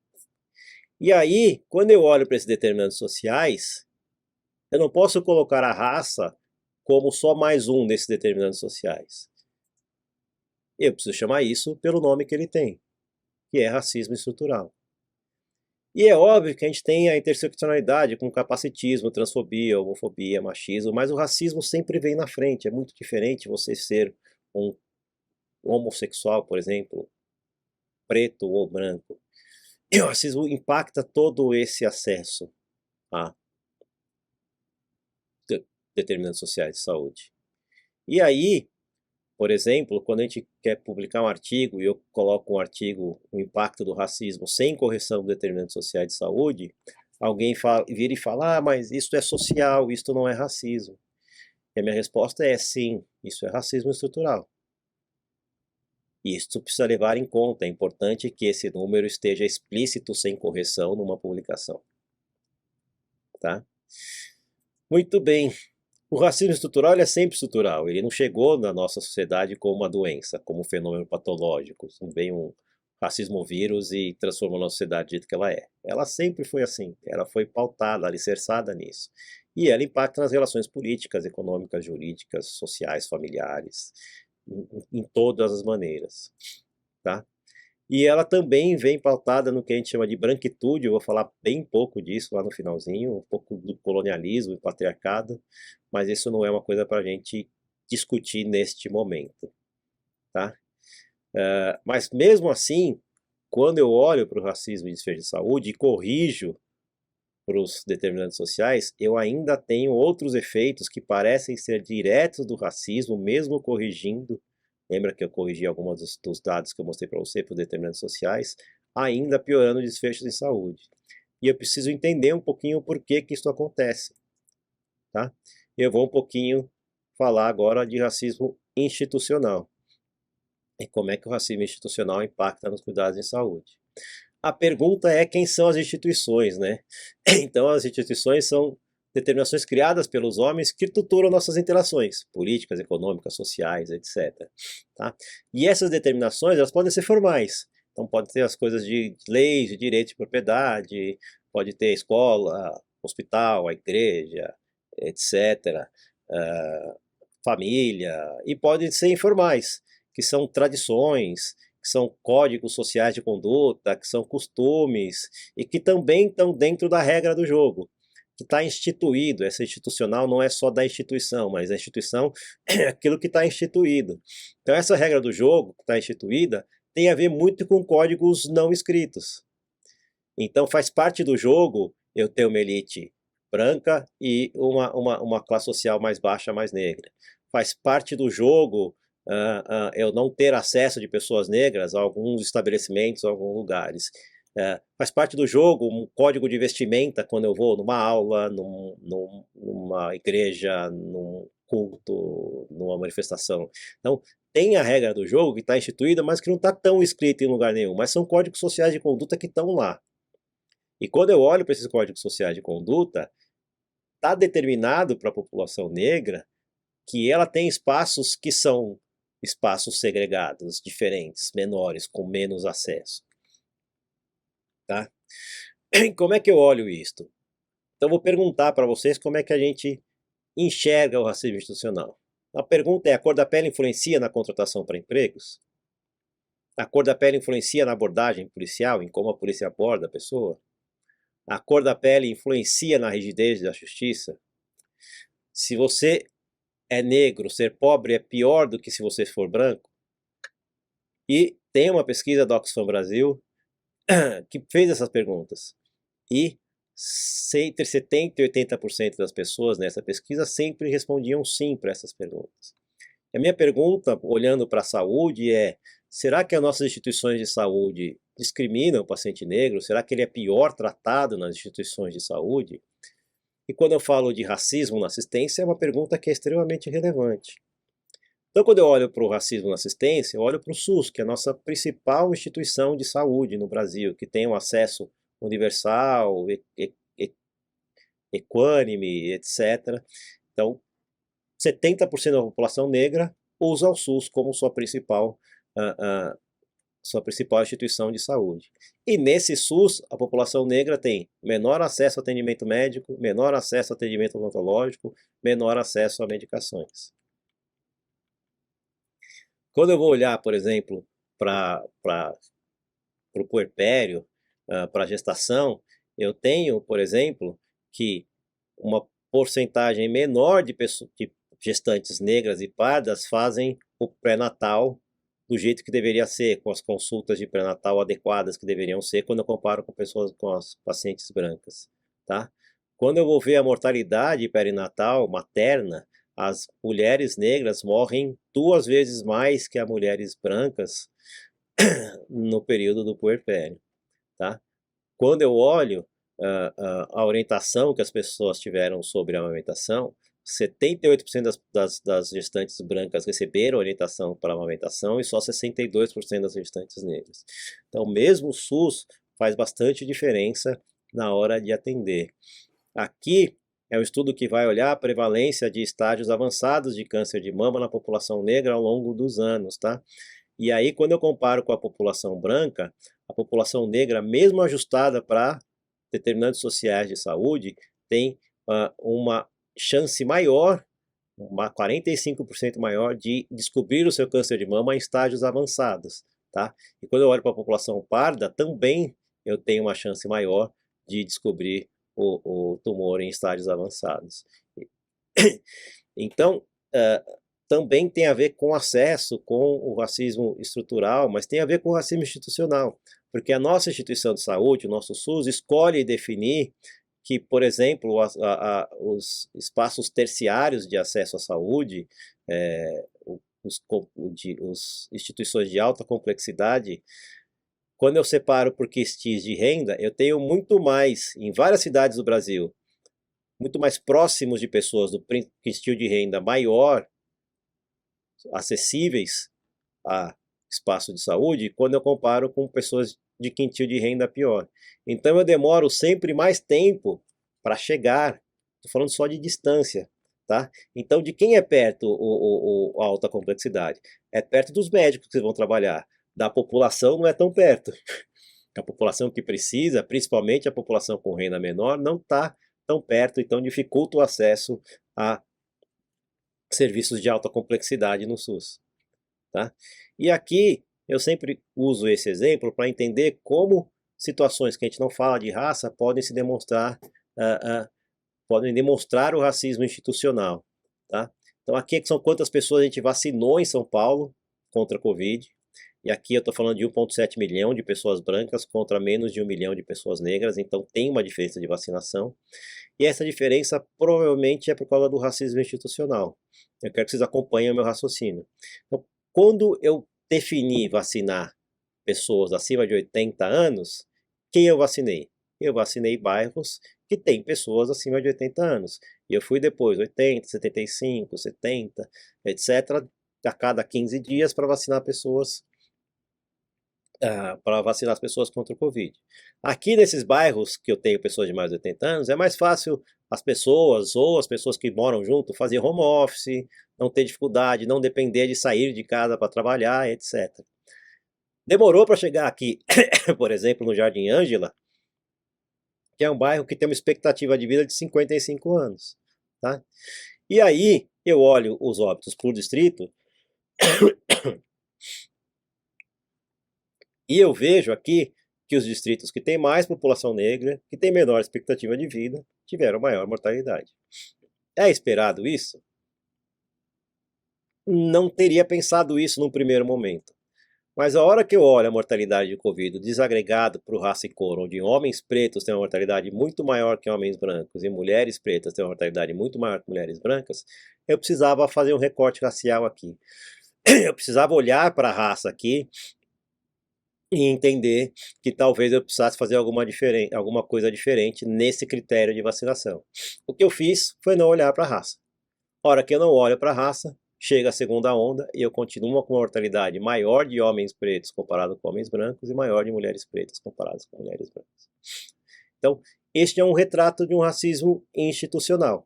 E aí, quando eu olho para esses determinantes sociais, eu não posso colocar a raça como só mais um desses determinantes sociais. Eu preciso chamar isso pelo nome que ele tem, que é racismo estrutural. E é óbvio que a gente tem a interseccionalidade com capacitismo, transfobia, homofobia, machismo, mas o racismo sempre vem na frente. É muito diferente você ser um homossexual, por exemplo, preto ou branco. E o racismo impacta todo esse acesso a determinantes sociais de saúde. E aí, por exemplo, quando a gente quer publicar um artigo e eu coloco um artigo, o impacto do racismo sem correção de determinantes sociais de saúde, alguém vira e fala, mas isso é social, isso não é racismo. E a minha resposta é sim, isso é racismo estrutural. E isso precisa levar em conta, é importante que esse número esteja explícito sem correção numa publicação. Tá? Muito bem. O racismo estrutural é sempre estrutural, ele não chegou na nossa sociedade como uma doença, como um fenômeno patológico, não vem um racismo vírus e transformou a nossa sociedade do jeito que ela é. Ela sempre foi assim, ela foi pautada, alicerçada nisso. E ela impacta nas relações políticas, econômicas, jurídicas, sociais, familiares, em todas as maneiras, tá? E ela também vem pautada no que a gente chama de branquitude, eu vou falar bem pouco disso lá no finalzinho, um pouco do colonialismo e patriarcado, mas isso não é uma coisa para a gente discutir neste momento, tá? Mas mesmo assim, quando eu olho para o racismo e desfecho de saúde e corrijo para os determinantes sociais, eu ainda tenho outros efeitos que parecem ser diretos do racismo, mesmo corrigindo. Lembra que eu corrigi alguns dos dados que eu mostrei para você para os determinantes sociais, ainda piorando o desfecho de saúde. E eu preciso entender um pouquinho por que isso acontece. Tá? E eu vou um pouquinho falar agora de racismo institucional. E como é que o racismo institucional impacta nos cuidados em saúde. A pergunta é quem são as instituições, né? Então as instituições são determinações criadas pelos homens que tutoram nossas interações políticas, econômicas, sociais, etc. Tá? E essas determinações, elas podem ser formais. Então pode ter as coisas de leis, de direito de propriedade, pode ter a escola, hospital, a igreja, etc. Família, e podem ser informais, que são tradições, que são códigos sociais de conduta, que são costumes, e que também estão dentro da regra do jogo, que está instituído. Essa institucional não é só da instituição, mas a instituição é aquilo que está instituído. Então essa regra do jogo, que está instituída, tem a ver muito com códigos não escritos. Então faz parte do jogo eu ter uma elite branca e uma classe social mais baixa, mais negra. Faz parte do jogo eu não ter acesso de pessoas negras a alguns estabelecimentos, a alguns lugares. Faz parte do jogo um código de vestimenta quando eu vou numa aula, numa igreja, num culto, numa manifestação. Então, tem a regra do jogo que está instituída, mas que não está tão escrita em lugar nenhum. Mas são códigos sociais de conduta que estão lá. E quando eu olho para esses códigos sociais de conduta, está determinado para a população negra que ela tem espaços que são espaços segregados, diferentes, menores, com menos acesso. Tá? Como é que eu olho isto? Então vou perguntar para vocês como é que a gente enxerga o racismo institucional. A pergunta é: a cor da pele influencia na contratação para empregos? A cor da pele influencia na abordagem policial, em como a polícia aborda a pessoa? A cor da pele influencia na rigidez da justiça? Se você é negro, ser pobre é pior do que se você for branco? E tem uma pesquisa do Oxfam Brasil que fez essas perguntas. E entre 70% e 80% das pessoas nessa pesquisa sempre respondiam sim para essas perguntas. A minha pergunta, olhando para a saúde, é: será que as nossas instituições de saúde discriminam o paciente negro? Será que ele é pior tratado nas instituições de saúde? E quando eu falo de racismo na assistência, é uma pergunta que é extremamente relevante. Então, quando eu olho para o racismo na assistência, eu olho para o SUS, que é a nossa principal instituição de saúde no Brasil, que tem um acesso universal, equânime, etc. Então, 70% da população negra usa o SUS como sua principal instituição de saúde. E nesse SUS, a população negra tem menor acesso a atendimento médico, menor acesso a atendimento odontológico, menor acesso a medicações. Quando eu vou olhar, por exemplo, para o puerpério, para a gestação, eu tenho, por exemplo, que uma porcentagem menor de gestantes negras e pardas fazem o pré-natal do jeito que deveria ser, com as consultas de pré-natal adequadas que deveriam ser, quando eu comparo com as pacientes brancas, tá? Quando eu vou ver a mortalidade perinatal materna, as mulheres negras morrem 2 vezes mais que as mulheres brancas no período do puerpério, tá? Quando eu olho a orientação que as pessoas tiveram sobre a amamentação, 78% das gestantes brancas receberam orientação para a amamentação e só 62% das gestantes negras. Então, mesmo o SUS faz bastante diferença na hora de atender. Aqui é um estudo que vai olhar a prevalência de estágios avançados de câncer de mama na população negra ao longo dos anos, tá? E aí, quando eu comparo com a população branca, a população negra, mesmo ajustada para determinantes sociais de saúde, tem uma chance maior, 45% maior, de descobrir o seu câncer de mama em estágios avançados, tá? E quando eu olho para a população parda, também eu tenho uma chance maior de descobrir o tumor em estágios avançados. Então, também tem a ver com acesso, com o racismo estrutural, mas tem a ver com o racismo institucional, porque a nossa instituição de saúde, o nosso SUS, escolhe definir que, por exemplo, os espaços terciários de acesso à saúde, os instituições de alta complexidade, quando eu separo por quistis de renda, eu tenho muito mais, em várias cidades do Brasil, muito mais próximos de pessoas do quistil de renda maior, acessíveis a espaço de saúde, quando eu comparo com pessoas de quintil de renda pior. Então eu demoro sempre mais tempo para chegar, estou falando só de distância, tá? Então de quem é perto a alta complexidade? É perto dos médicos que vão trabalhar. Da população não é tão perto. A população que precisa, principalmente a população com renda menor, não está tão perto, então dificulta o acesso a serviços de alta complexidade no SUS, tá? E aqui eu sempre uso esse exemplo para entender como situações que a gente não fala de raça podem se demonstrar, podem demonstrar o racismo institucional, tá? Então aqui são quantas pessoas a gente vacinou em São Paulo contra a Covid. E aqui eu estou falando de 1,7 milhão de pessoas brancas contra menos de 1 milhão de pessoas negras, então tem uma diferença de vacinação. E essa diferença provavelmente é por causa do racismo institucional. Eu quero que vocês acompanhem o meu raciocínio. Então, quando eu defini vacinar pessoas acima de 80 anos, quem eu vacinei? Eu vacinei bairros que têm pessoas acima de 80 anos. E eu fui depois, 80, 75, 70, etc., a cada 15 dias para vacinar pessoas, as pessoas contra o Covid. Aqui nesses bairros que eu tenho pessoas de mais de 80 anos, é mais fácil as pessoas ou as pessoas que moram junto fazer home office, não ter dificuldade, não depender de sair de casa para trabalhar, etc. Demorou para chegar aqui, por exemplo, no Jardim Ângela, que é um bairro que tem uma expectativa de vida de 55 anos. Tá? E aí eu olho os óbitos por distrito e eu vejo aqui que os distritos que têm mais população negra, que têm menor expectativa de vida, tiveram maior mortalidade. É esperado isso? Não teria pensado isso num primeiro momento. Mas a hora que eu olho a mortalidade de Covid desagregado para o raça e cor, onde homens pretos têm uma mortalidade muito maior que homens brancos e mulheres pretas têm uma mortalidade muito maior que mulheres brancas, eu precisava fazer um recorte racial aqui. Eu precisava olhar para a raça aqui e entender que talvez eu precisasse fazer alguma coisa diferente nesse critério de vacinação. O que eu fiz foi não olhar para a raça. A hora que eu não olho para a raça, chega a segunda onda e eu continuo com uma mortalidade maior de homens pretos comparado com homens brancos e maior de mulheres pretas comparadas com mulheres brancas. Então, este é um retrato de um racismo institucional,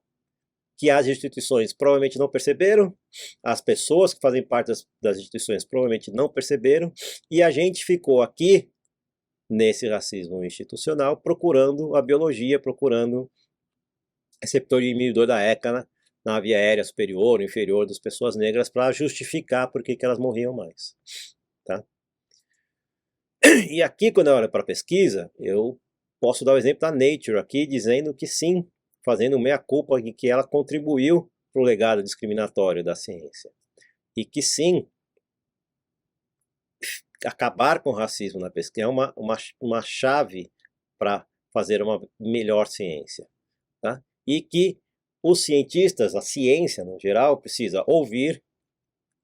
que as instituições provavelmente não perceberam, as pessoas que fazem parte das instituições provavelmente não perceberam, e a gente ficou aqui, nesse racismo institucional, procurando a biologia, procurando receptor inibidor da ECA na via aérea superior ou inferior das pessoas negras para justificar por que elas morriam mais. Tá? E aqui, quando eu olho para a pesquisa, eu posso dar o exemplo da Nature aqui, dizendo que sim, fazendo meia-culpa de que ela contribuiu para o legado discriminatório da ciência. E que sim, acabar com o racismo na pesquisa é uma chave para fazer uma melhor ciência. Tá? E que os cientistas, a ciência no geral, precisa ouvir,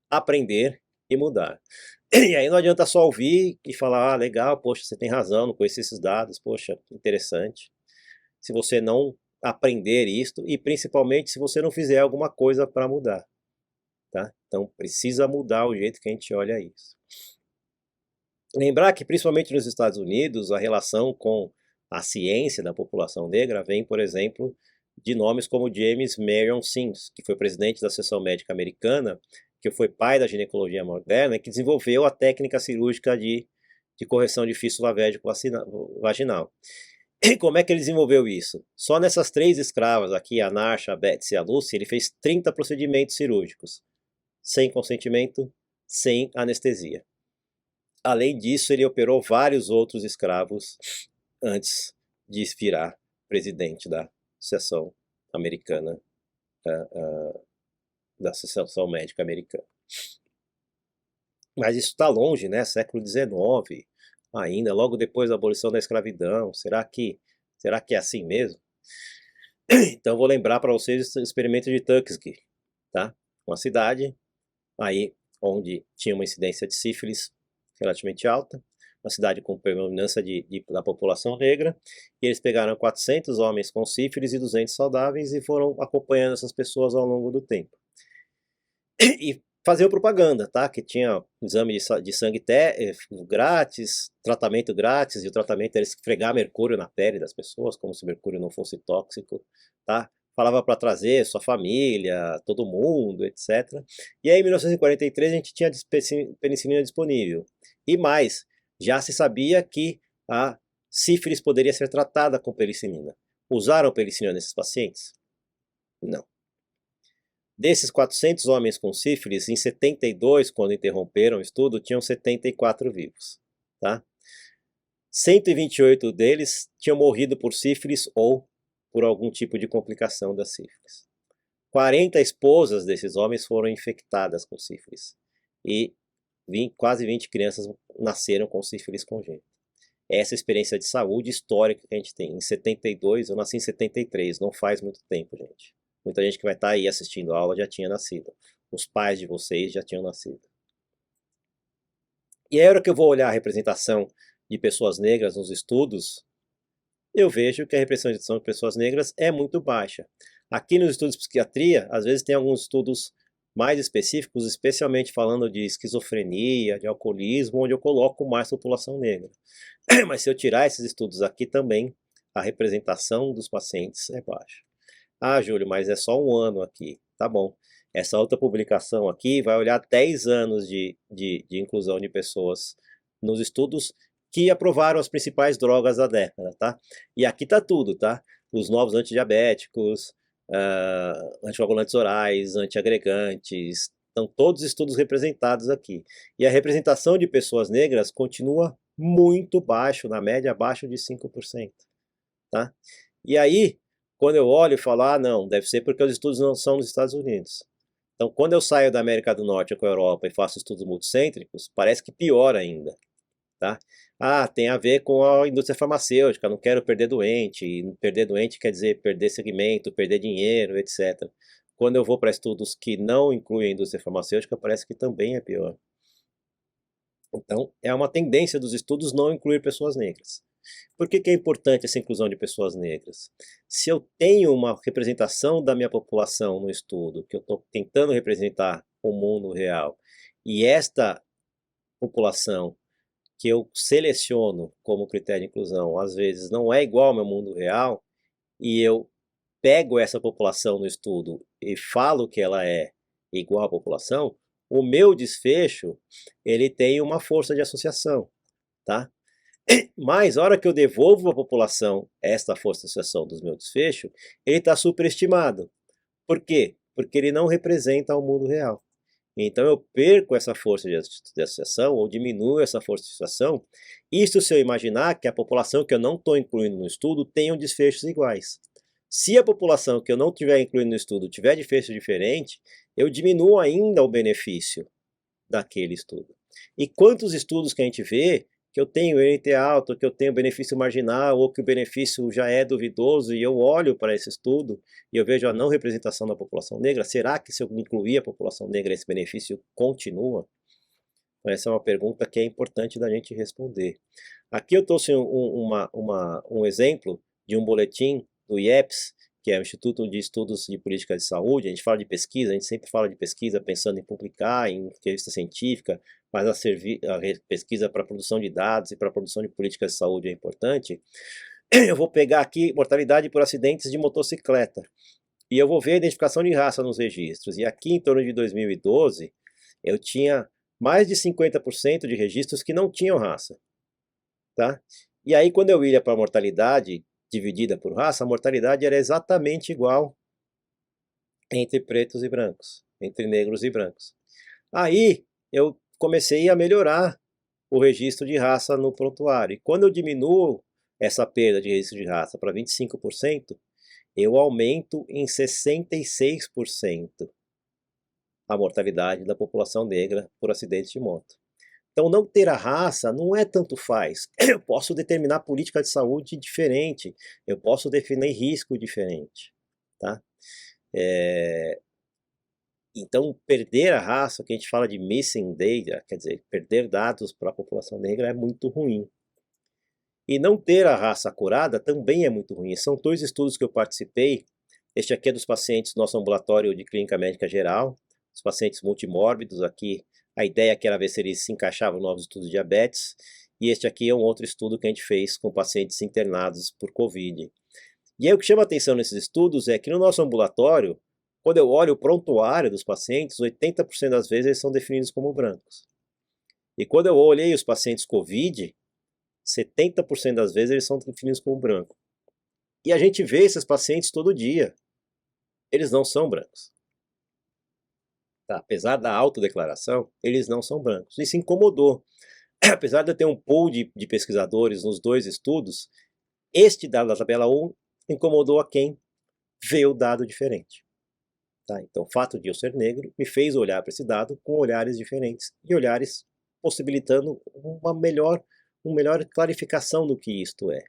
aprender e mudar. E aí não adianta só ouvir e falar, legal, poxa, você tem razão, não conheci esses dados, poxa, interessante. Se você não aprender isto e principalmente se você não fizer alguma coisa para mudar. Tá? Então precisa mudar o jeito que a gente olha isso. Lembrar que principalmente nos Estados Unidos a relação com a ciência da população negra vem, por exemplo, de nomes como James Marion Sims, que foi presidente da Associação Médica Americana, que foi pai da ginecologia moderna, que desenvolveu a técnica cirúrgica de correção de fístula vaginal. E como é que ele desenvolveu isso? Só nessas 3 escravas aqui, a Narsha, a Betsy e a Lucy, ele fez 30 procedimentos cirúrgicos, sem consentimento, sem anestesia. Além disso, ele operou vários outros escravos antes de virar presidente da Associação Americana, da Associação Médica Americana. Mas isso está longe, né? Século XIX, ainda, logo depois da abolição da escravidão. Será que é assim mesmo? Então vou lembrar para vocês o experimento de Tuskegee, tá? Uma cidade aí onde tinha uma incidência de sífilis relativamente alta, uma cidade com predominância da população negra, e eles pegaram 400 homens com sífilis e 200 saudáveis e foram acompanhando essas pessoas ao longo do tempo. E faziam propaganda, tá? Que tinha exame de sangue grátis, tratamento grátis, e o tratamento era esfregar mercúrio na pele das pessoas, como se mercúrio não fosse tóxico, tá? Falava para trazer sua família, todo mundo, etc. E aí em 1943 a gente tinha penicilina disponível. E mais, já se sabia que a sífilis poderia ser tratada com penicilina. Usaram penicilina nesses pacientes? Não. Desses 400 homens com sífilis, em 72, quando interromperam o estudo, tinham 74 vivos. Tá? 128 deles tinham morrido por sífilis ou por algum tipo de complicação da sífilis. 40 esposas desses homens foram infectadas com sífilis. E quase 20 crianças nasceram com sífilis congênita. Essa experiência de saúde histórica que a gente tem. Em 72, eu nasci em 73, não faz muito tempo, gente. Muita gente que vai estar aí assistindo a aula já tinha nascido. Os pais de vocês já tinham nascido. E a hora que eu vou olhar a representação de pessoas negras nos estudos, eu vejo que a representação de pessoas negras é muito baixa. Aqui nos estudos de psiquiatria, às vezes tem alguns estudos mais específicos, especialmente falando de esquizofrenia, de alcoolismo, onde eu coloco mais população negra. Mas se eu tirar esses estudos aqui também, a representação dos pacientes é baixa. Ah, Júlio, mas é só um ano aqui. Tá bom. Essa outra publicação aqui vai olhar 10 anos de inclusão de pessoas nos estudos que aprovaram as principais drogas da década, tá? E aqui tá tudo, tá? Os novos antidiabéticos, anticoagulantes orais, antiagregantes, estão todos os estudos representados aqui. E a representação de pessoas negras continua muito baixo, na média abaixo de 5%, tá? E aí, quando eu olho e falo, ah não, deve ser porque os estudos não são nos Estados Unidos. Então, quando eu saio da América do Norte com a Europa e faço estudos multicêntricos, parece que pior ainda, tá? Ah, tem a ver com a indústria farmacêutica, não quero perder doente, e perder doente quer dizer perder segmento, perder dinheiro, etc. Quando eu vou para estudos que não incluem a indústria farmacêutica, parece que também é pior. Então, é uma tendência dos estudos não incluir pessoas negras. Por que é importante essa inclusão de pessoas negras? Se eu tenho uma representação da minha população no estudo, que eu estou tentando representar o mundo real, e esta população que eu seleciono como critério de inclusão, às vezes não é igual ao meu mundo real, e eu pego essa população no estudo e falo que ela é igual à população, o meu desfecho, ele tem uma força de associação, tá? Mas, a hora que eu devolvo à população esta força de associação dos meus desfechos, ele está superestimado. Por quê? Porque ele não representa o mundo real. Então eu perco essa força de associação, ou diminuo essa força de associação, isso se eu imaginar que a população que eu não estou incluindo no estudo tenham desfechos iguais. Se a população que eu não estiver incluindo no estudo tiver desfecho diferente, eu diminuo ainda o benefício daquele estudo. E quantos estudos que a gente vê que eu tenho NT alto, que eu tenho benefício marginal, ou que o benefício já é duvidoso, e eu olho para esse estudo e eu vejo a não representação da população negra, será que se eu incluir a população negra esse benefício continua? Então, essa é uma pergunta que é importante da gente responder. Aqui eu trouxe um exemplo de um boletim do IEPS, que é o Instituto de Estudos de Política de Saúde. A gente fala de pesquisa, a gente sempre fala de pesquisa pensando em publicar, em revista científica, mas a pesquisa para a produção de dados e para a produção de políticas de saúde é importante. Eu vou pegar aqui mortalidade por acidentes de motocicleta, e eu vou ver a identificação de raça nos registros. E aqui, em torno de 2012, eu tinha mais de 50% de registros que não tinham raça, tá? E aí, quando eu ia para a mortalidade dividida por raça, a mortalidade era exatamente igual entre pretos e brancos, entre negros e brancos. Aí eu comecei a melhorar o registro de raça no prontuário. E quando eu diminuo essa perda de registro de raça para 25%, eu aumento em 66% a mortalidade da população negra por acidentes de moto. Então, não ter a raça não é tanto faz. Eu posso determinar política de saúde diferente, eu posso definir risco diferente, tá? Então, perder a raça, que a gente fala de missing data, quer dizer, perder dados para a população negra é muito ruim. E não ter a raça curada também é muito ruim. São 2 estudos que eu participei. Este aqui é dos pacientes do nosso ambulatório de clínica médica geral, os pacientes multimórbidos aqui. A ideia aqui era ver se eles se encaixavam nos novos estudos de diabetes. E este aqui é um outro estudo que a gente fez com pacientes internados por Covid. E aí o que chama atenção nesses estudos é que no nosso ambulatório, quando eu olho o prontuário dos pacientes, 80% das vezes eles são definidos como brancos. E quando eu olhei os pacientes Covid, 70% das vezes eles são definidos como branco. E a gente vê esses pacientes todo dia. Eles não são brancos. Tá? Apesar da autodeclaração, eles não são brancos. Isso incomodou. Apesar de eu ter um pool de pesquisadores nos 2 estudos, este dado da tabela 1 incomodou a quem vê o dado diferente. Tá? Então, o fato de eu ser negro me fez olhar para esse dado com olhares diferentes, e olhares possibilitando uma melhor clarificação do que isto é.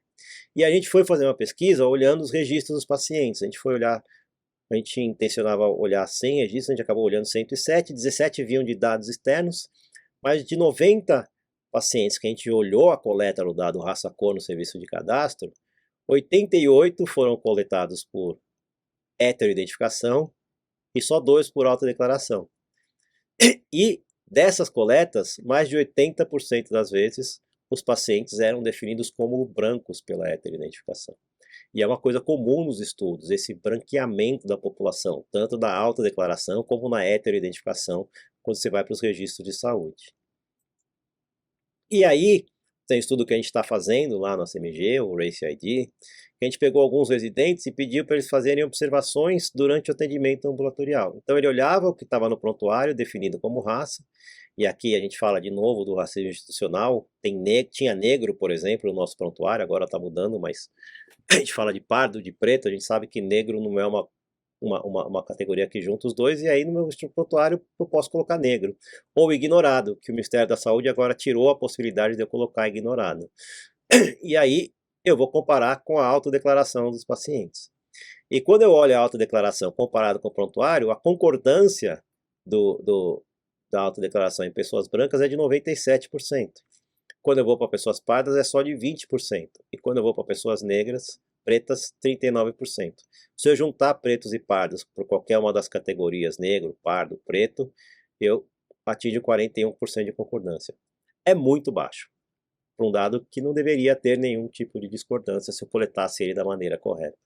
E a gente foi fazer uma pesquisa olhando os registros dos pacientes. A gente intencionava olhar 100 registros, a gente acabou olhando 107, 17 vinham de dados externos, mas de 90 pacientes que a gente olhou a coleta do dado raça-cor no serviço de cadastro, 88 foram coletados por heteroidentificação e só 2 por autodeclaração. E dessas coletas, mais de 80% das vezes, os pacientes eram definidos como brancos pela heteroidentificação. E é uma coisa comum nos estudos, esse branqueamento da população, tanto da autodeclaração como na heteroidentificação, quando você vai para os registros de saúde. E aí, tem um estudo que a gente está fazendo lá na CMG, o Race ID, que a gente pegou alguns residentes e pediu para eles fazerem observações durante o atendimento ambulatorial. Então ele olhava o que estava no prontuário, definido como raça, e aqui a gente fala de novo do racismo institucional, tinha negro, por exemplo, no nosso prontuário, agora está mudando, mas a gente fala de pardo, de preto, a gente sabe que negro não é uma categoria que junta os dois, e aí no meu prontuário eu posso colocar negro. Ou ignorado, que o Ministério da Saúde agora tirou a possibilidade de eu colocar ignorado. E aí eu vou comparar com a autodeclaração dos pacientes. E quando eu olho a autodeclaração comparado com o prontuário, a concordância da autodeclaração em pessoas brancas é de 97%. Quando eu vou para pessoas pardas é só de 20%. E quando eu vou para pessoas negras, pretas, 39%. Se eu juntar pretos e pardos por qualquer uma das categorias, negro, pardo, preto, eu atingo 41% de concordância. É muito baixo, para um dado que não deveria ter nenhum tipo de discordância se eu coletasse ele da maneira correta.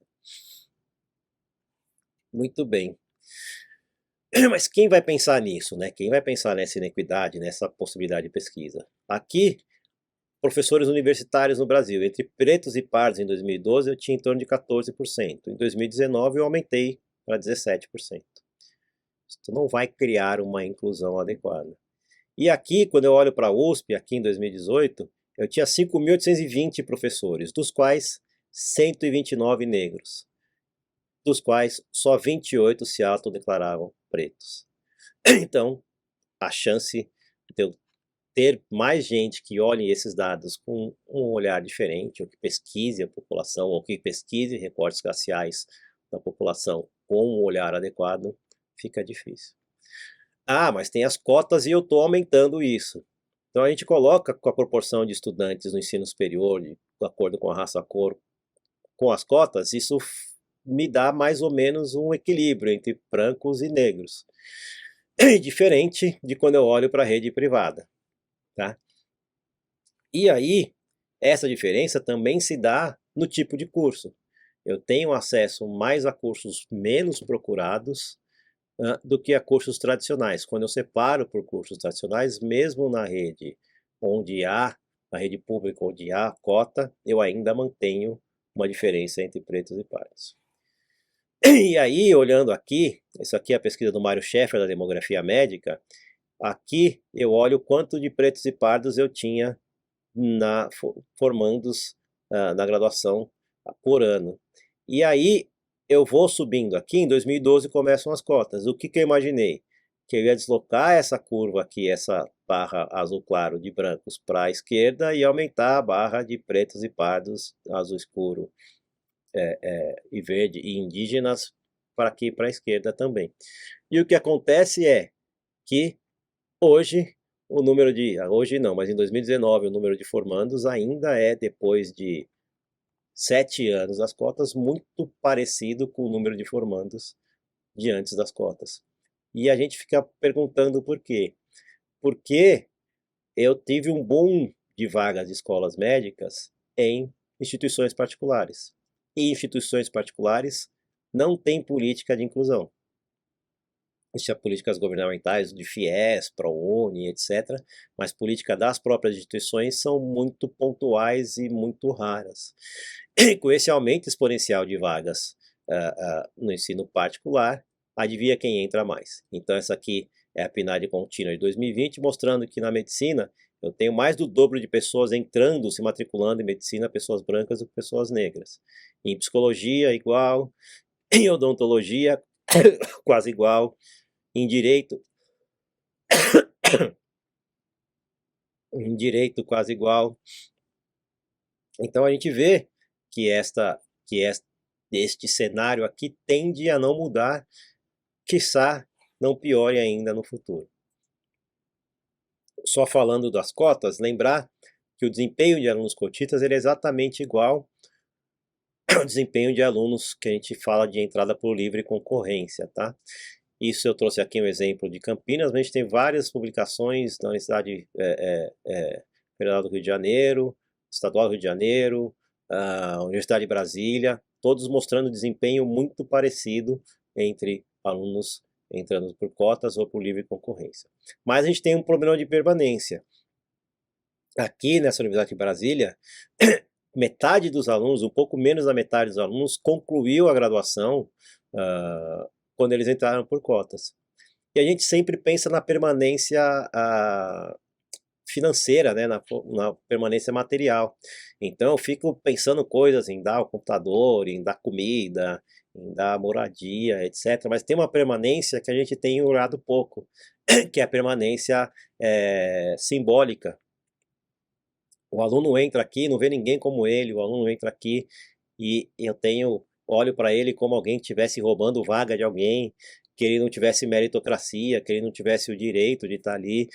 Muito bem. Mas quem vai pensar nisso, né? Quem vai pensar nessa inequidade, nessa possibilidade de pesquisa? Aqui, professores universitários no Brasil, entre pretos e pardos em 2012 eu tinha em torno de 14%. Em 2019 eu aumentei para 17%. Isso não vai criar uma inclusão adequada. E aqui, quando eu olho para a USP, aqui em 2018, eu tinha 5.820 professores, dos quais 129 negros, dos quais só 28 se autodeclaravam pretos. Então, a chance de eu ter mais gente que olhe esses dados com um olhar diferente, ou que pesquise a população, ou que pesquise recortes raciais da população com um olhar adequado, fica difícil. Ah, mas tem as cotas e eu estou aumentando isso. Então a gente coloca com a proporção de estudantes no ensino superior, de acordo com a raça-cor, com as cotas, isso me dá mais ou menos um equilíbrio entre brancos e negros. Diferente de quando eu olho para a rede privada. Tá? E aí, essa diferença também se dá no tipo de curso. Eu tenho acesso mais a cursos menos procurados do que a cursos tradicionais. Quando eu separo por cursos tradicionais, mesmo na rede na rede pública onde há cota, eu ainda mantenho uma diferença entre pretos e pardos. E aí, olhando aqui, isso aqui é a pesquisa do Mário Schaeffer da demografia médica, aqui eu olho quanto de pretos e pardos eu tinha formandos na graduação por ano. E aí eu vou subindo aqui, em 2012 começam as cotas. O que eu imaginei? Que eu ia deslocar essa curva aqui, essa barra azul claro de brancos para a esquerda e aumentar a barra de pretos e pardos, azul escuro e verde e indígenas para aqui para a esquerda também. E o que acontece é que hoje hoje não, mas em 2019 o número de formandos ainda é, depois de 7 anos das cotas, muito parecido com o número de formandos de antes das cotas. E a gente fica perguntando por quê. Porque eu tive um boom de vagas de escolas médicas em instituições particulares. E instituições particulares não têm política de inclusão. Existem políticas governamentais de FIES, ProUni, etc. Mas política das próprias instituições são muito pontuais e muito raras. E com esse aumento exponencial de vagas no ensino particular, adivinha quem entra mais? Então essa aqui é a PNAD contínua de 2020, mostrando que na medicina eu tenho mais do dobro de pessoas entrando, se matriculando em medicina, pessoas brancas do que pessoas negras. Em psicologia, igual. Em odontologia, quase igual. Em direito, quase igual. Então a gente vê que este cenário aqui tende a não mudar, quiçá não piore ainda no futuro. só falando das cotas, lembrar que o desempenho de alunos cotistas ele é exatamente igual ao desempenho de alunos que a gente fala de entrada por livre concorrência, tá? Isso eu trouxe aqui um exemplo de Campinas, mas a gente tem várias publicações da Universidade Federal do Rio de Janeiro, Estadual do Rio de Janeiro, a Universidade de Brasília, todos mostrando desempenho muito parecido entre alunos entrando por cotas ou por livre concorrência. Mas a gente tem um problema de permanência. Aqui nessa Universidade de Brasília, metade dos alunos, um pouco menos da metade dos alunos, concluiu a graduação quando eles entraram por cotas. E a gente sempre pensa na permanência financeira, né, na permanência material. Então eu fico pensando coisas em dar o computador, em dar comida, em dar moradia, etc. Mas tem uma permanência que a gente tem olhado pouco, que é a permanência simbólica. O aluno entra aqui, não vê ninguém como ele, o aluno entra aqui e olho para ele como alguém que estivesse roubando vaga de alguém, que ele não tivesse meritocracia, que ele não tivesse o direito de estar ali,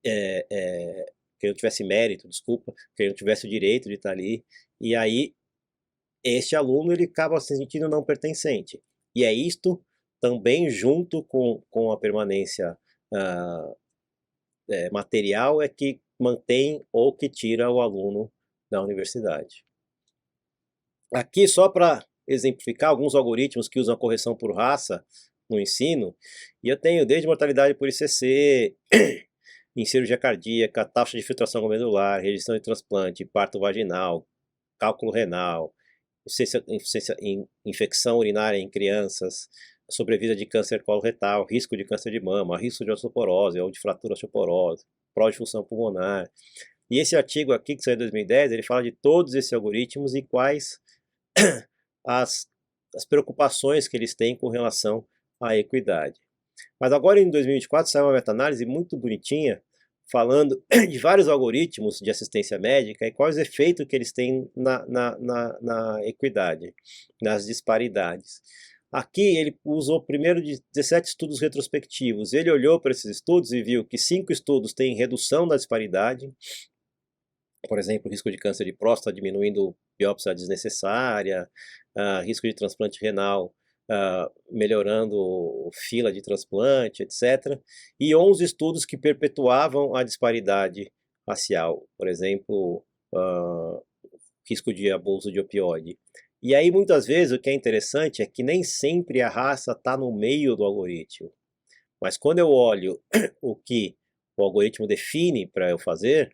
que ele não tivesse mérito, desculpa, que ele não tivesse o direito de estar ali, e aí este aluno ele acaba se sentindo não pertencente. E é isto também junto com a permanência material é que mantém ou que tira o aluno da universidade. Aqui só para exemplificar alguns algoritmos que usam a correção por raça no ensino, e eu tenho desde mortalidade por ICC, em cirurgia cardíaca, taxa de filtração glomerular, rejeição de transplante, parto vaginal, cálculo renal, infecção urinária em crianças, sobrevida de câncer coloretal, risco de câncer de mama, risco de osteoporose ou de fratura osteoporose, prova de função pulmonar. E esse artigo aqui, que saiu em 2010, ele fala de todos esses algoritmos e quais as preocupações que eles têm com relação à equidade. Mas agora em 2024 saiu uma meta-análise muito bonitinha, falando de vários algoritmos de assistência médica e quais os efeitos que eles têm na equidade, nas disparidades. Aqui ele usou primeiro de 17 estudos retrospectivos. Ele olhou para esses estudos e viu que 5 estudos têm redução da disparidade. Por exemplo, risco de câncer de próstata diminuindo biópsia desnecessária, risco de transplante renal melhorando fila de transplante, etc. E 11 estudos que perpetuavam a disparidade racial. Por exemplo, risco de abuso de opioide. E aí, muitas vezes, o que é interessante é que nem sempre a raça está no meio do algoritmo. Mas quando eu olho o que o algoritmo define para eu fazer,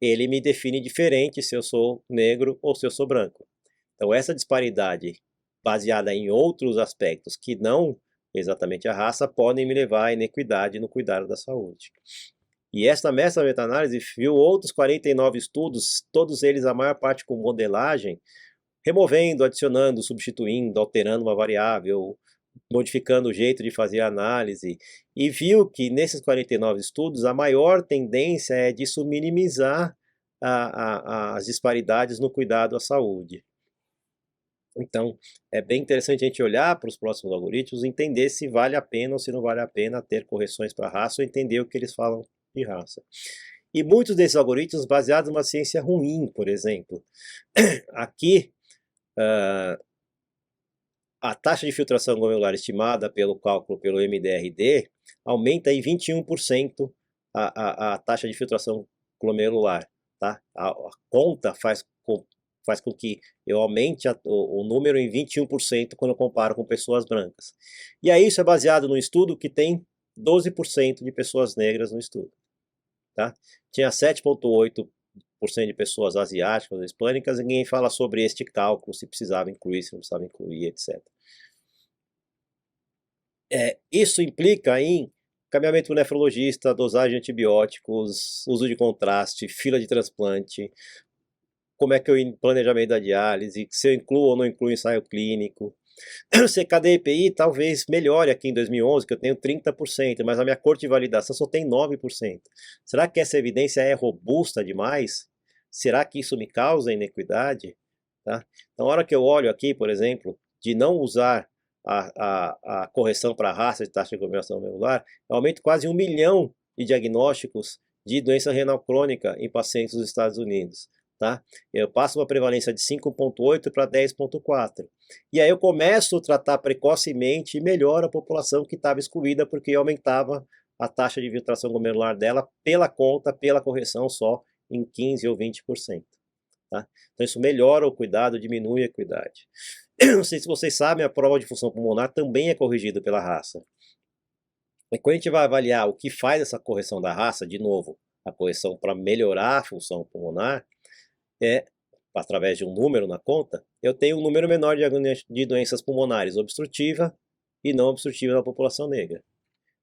ele me define diferente se eu sou negro ou se eu sou branco. Então, essa disparidade baseada em outros aspectos que não exatamente a raça podem me levar à inequidade no cuidado da saúde. E essa meta-análise viu outros 49 estudos, todos eles, a maior parte com modelagem, removendo, adicionando, substituindo, alterando uma variável, modificando o jeito de fazer a análise, e viu que nesses 49 estudos a maior tendência é disso minimizar as disparidades no cuidado à saúde. Então, é bem interessante a gente olhar para os próximos algoritmos, entender se vale a pena ou se não vale a pena ter correções para raça, ou entender o que eles falam de raça. E muitos desses algoritmos baseados numa ciência ruim, por exemplo. Aqui, a taxa de filtração glomerular estimada pelo cálculo pelo MDRD aumenta em 21% a taxa de filtração glomerular. Tá? A conta faz com que eu aumente o número em 21% quando eu comparo com pessoas brancas. E aí isso é baseado num estudo que tem 12% de pessoas negras no estudo. Tá? Tinha 7,8% de pessoas asiáticas ou hispânicas, e ninguém fala sobre este cálculo, se precisava incluir, se não precisava incluir, etc. Isso implica em caminhamento para o nefrologista, dosagem de antibióticos, uso de contraste, fila de transplante, como é que eu planejamento da diálise, se eu incluo ou não incluo ensaio clínico. CKD-EPI talvez melhore aqui em 2011, que eu tenho 30%, mas a minha corte de validação só tem 9%. Será que essa evidência é robusta demais? Será que isso me causa inequidade? Tá? Então, na hora que eu olho aqui, por exemplo, de não usar a correção para raça de taxa de aglomeração glomerular, eu aumento quase 1 milhão de diagnósticos de doença renal crônica em pacientes dos Estados Unidos. Tá? Eu passo uma prevalência de 5,8 para 10,4. E aí eu começo a tratar precocemente e melhoro a população que estava excluída, porque eu aumentava a taxa de filtração glomerular dela pela conta, pela correção só, em 15 ou 20%. Tá? Então isso melhora o cuidado, diminui a equidade. Não sei se vocês sabem, a prova de função pulmonar também é corrigida pela raça. E quando a gente vai avaliar o que faz essa correção da raça, de novo, a correção para melhorar a função pulmonar, é, através de um número na conta, eu tenho um número menor de doenças pulmonares obstrutiva e não obstrutiva na população negra.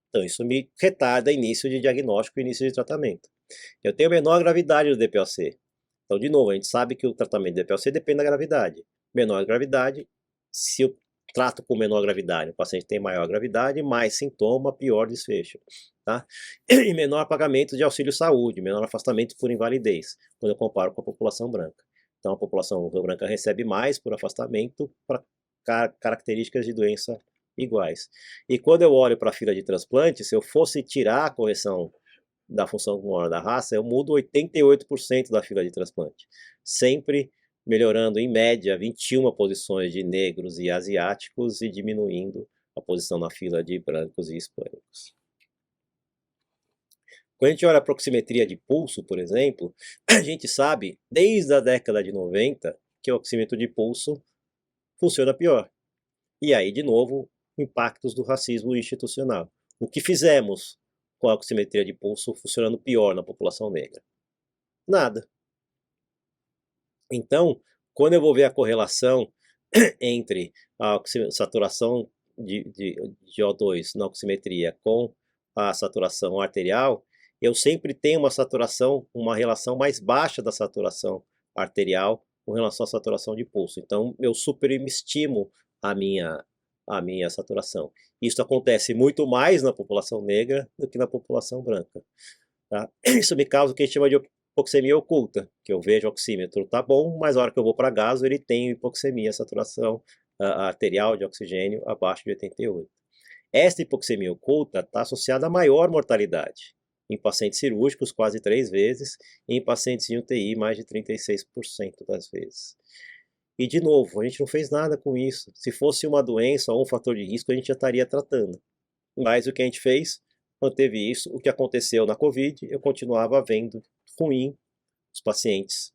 Então isso me retarda início de diagnóstico e início de tratamento. Eu tenho menor gravidade do DPOC. Então, de novo, a gente sabe que o tratamento do DPOC depende da gravidade. Menor gravidade, se eu trato com menor gravidade, o paciente tem maior gravidade, mais sintoma, pior desfecho. Tá? E menor pagamento de auxílio saúde, menor afastamento por invalidez, quando eu comparo com a população branca. Então a população branca recebe mais por afastamento para características de doença iguais. E quando eu olho para a fila de transplante, se eu fosse tirar a correção da função pulmonar da raça, eu mudo 88% da fila de transplante. Sempre melhorando em média 21 posições de negros e asiáticos e diminuindo a posição na fila de brancos e hispânicos. Quando a gente olha a proximetria de pulso, por exemplo, a gente sabe, desde a década de 90, que o oxímetro de pulso funciona pior. E aí, de novo, impactos do racismo institucional. O que fizemos com a oximetria de pulso funcionando pior na população negra? Nada. Então, quando eu vou ver a correlação entre a saturação de O2 na oximetria com a saturação arterial, eu sempre tenho uma relação mais baixa da saturação arterial com relação à saturação de pulso. Então, eu superestimo a minha saturação. Isso acontece muito mais na população negra do que na população branca. Tá? Isso me causa o que a gente chama de hipoxemia oculta, que eu vejo o oxímetro tá bom, mas na hora que eu vou para gaso ele tem hipoxemia, saturação arterial de oxigênio abaixo de 88. Esta hipoxemia oculta está associada a maior mortalidade em pacientes cirúrgicos, quase 3 vezes, e em pacientes em UTI, mais de 36% das vezes. E, de novo, a gente não fez nada com isso. Se fosse uma doença ou um fator de risco, a gente já estaria tratando. Mas o que a gente fez, manteve isso. O que aconteceu na Covid, eu continuava vendo ruim os pacientes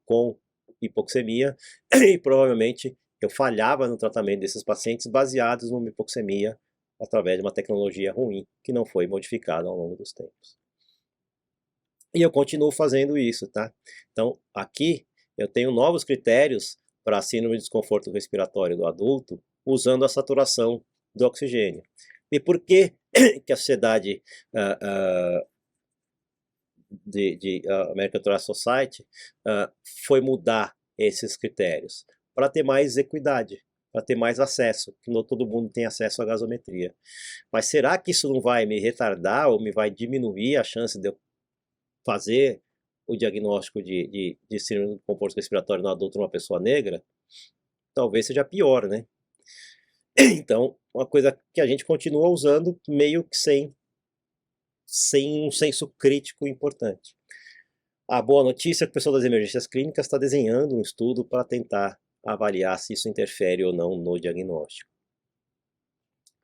com hipoxemia e provavelmente eu falhava no tratamento desses pacientes baseados numa hipoxemia através de uma tecnologia ruim que não foi modificada ao longo dos tempos. E eu continuo fazendo isso, tá? Então, aqui eu tenho novos critérios para a síndrome de desconforto respiratório do adulto usando a saturação do oxigênio. E por que que a sociedade American Thoracic Society foi mudar esses critérios? Para ter mais equidade, para ter mais acesso, que não todo mundo tem acesso à gasometria. Mas será que isso não vai me retardar ou me vai diminuir a chance de eu fazer o diagnóstico de síndrome de desconforto respiratório no adulto numa pessoa negra? Talvez seja pior, né? Então, uma coisa que a gente continua usando meio que sem um senso crítico importante. A boa notícia é que o pessoal das emergências clínicas está desenhando um estudo para tentar avaliar se isso interfere ou não no diagnóstico.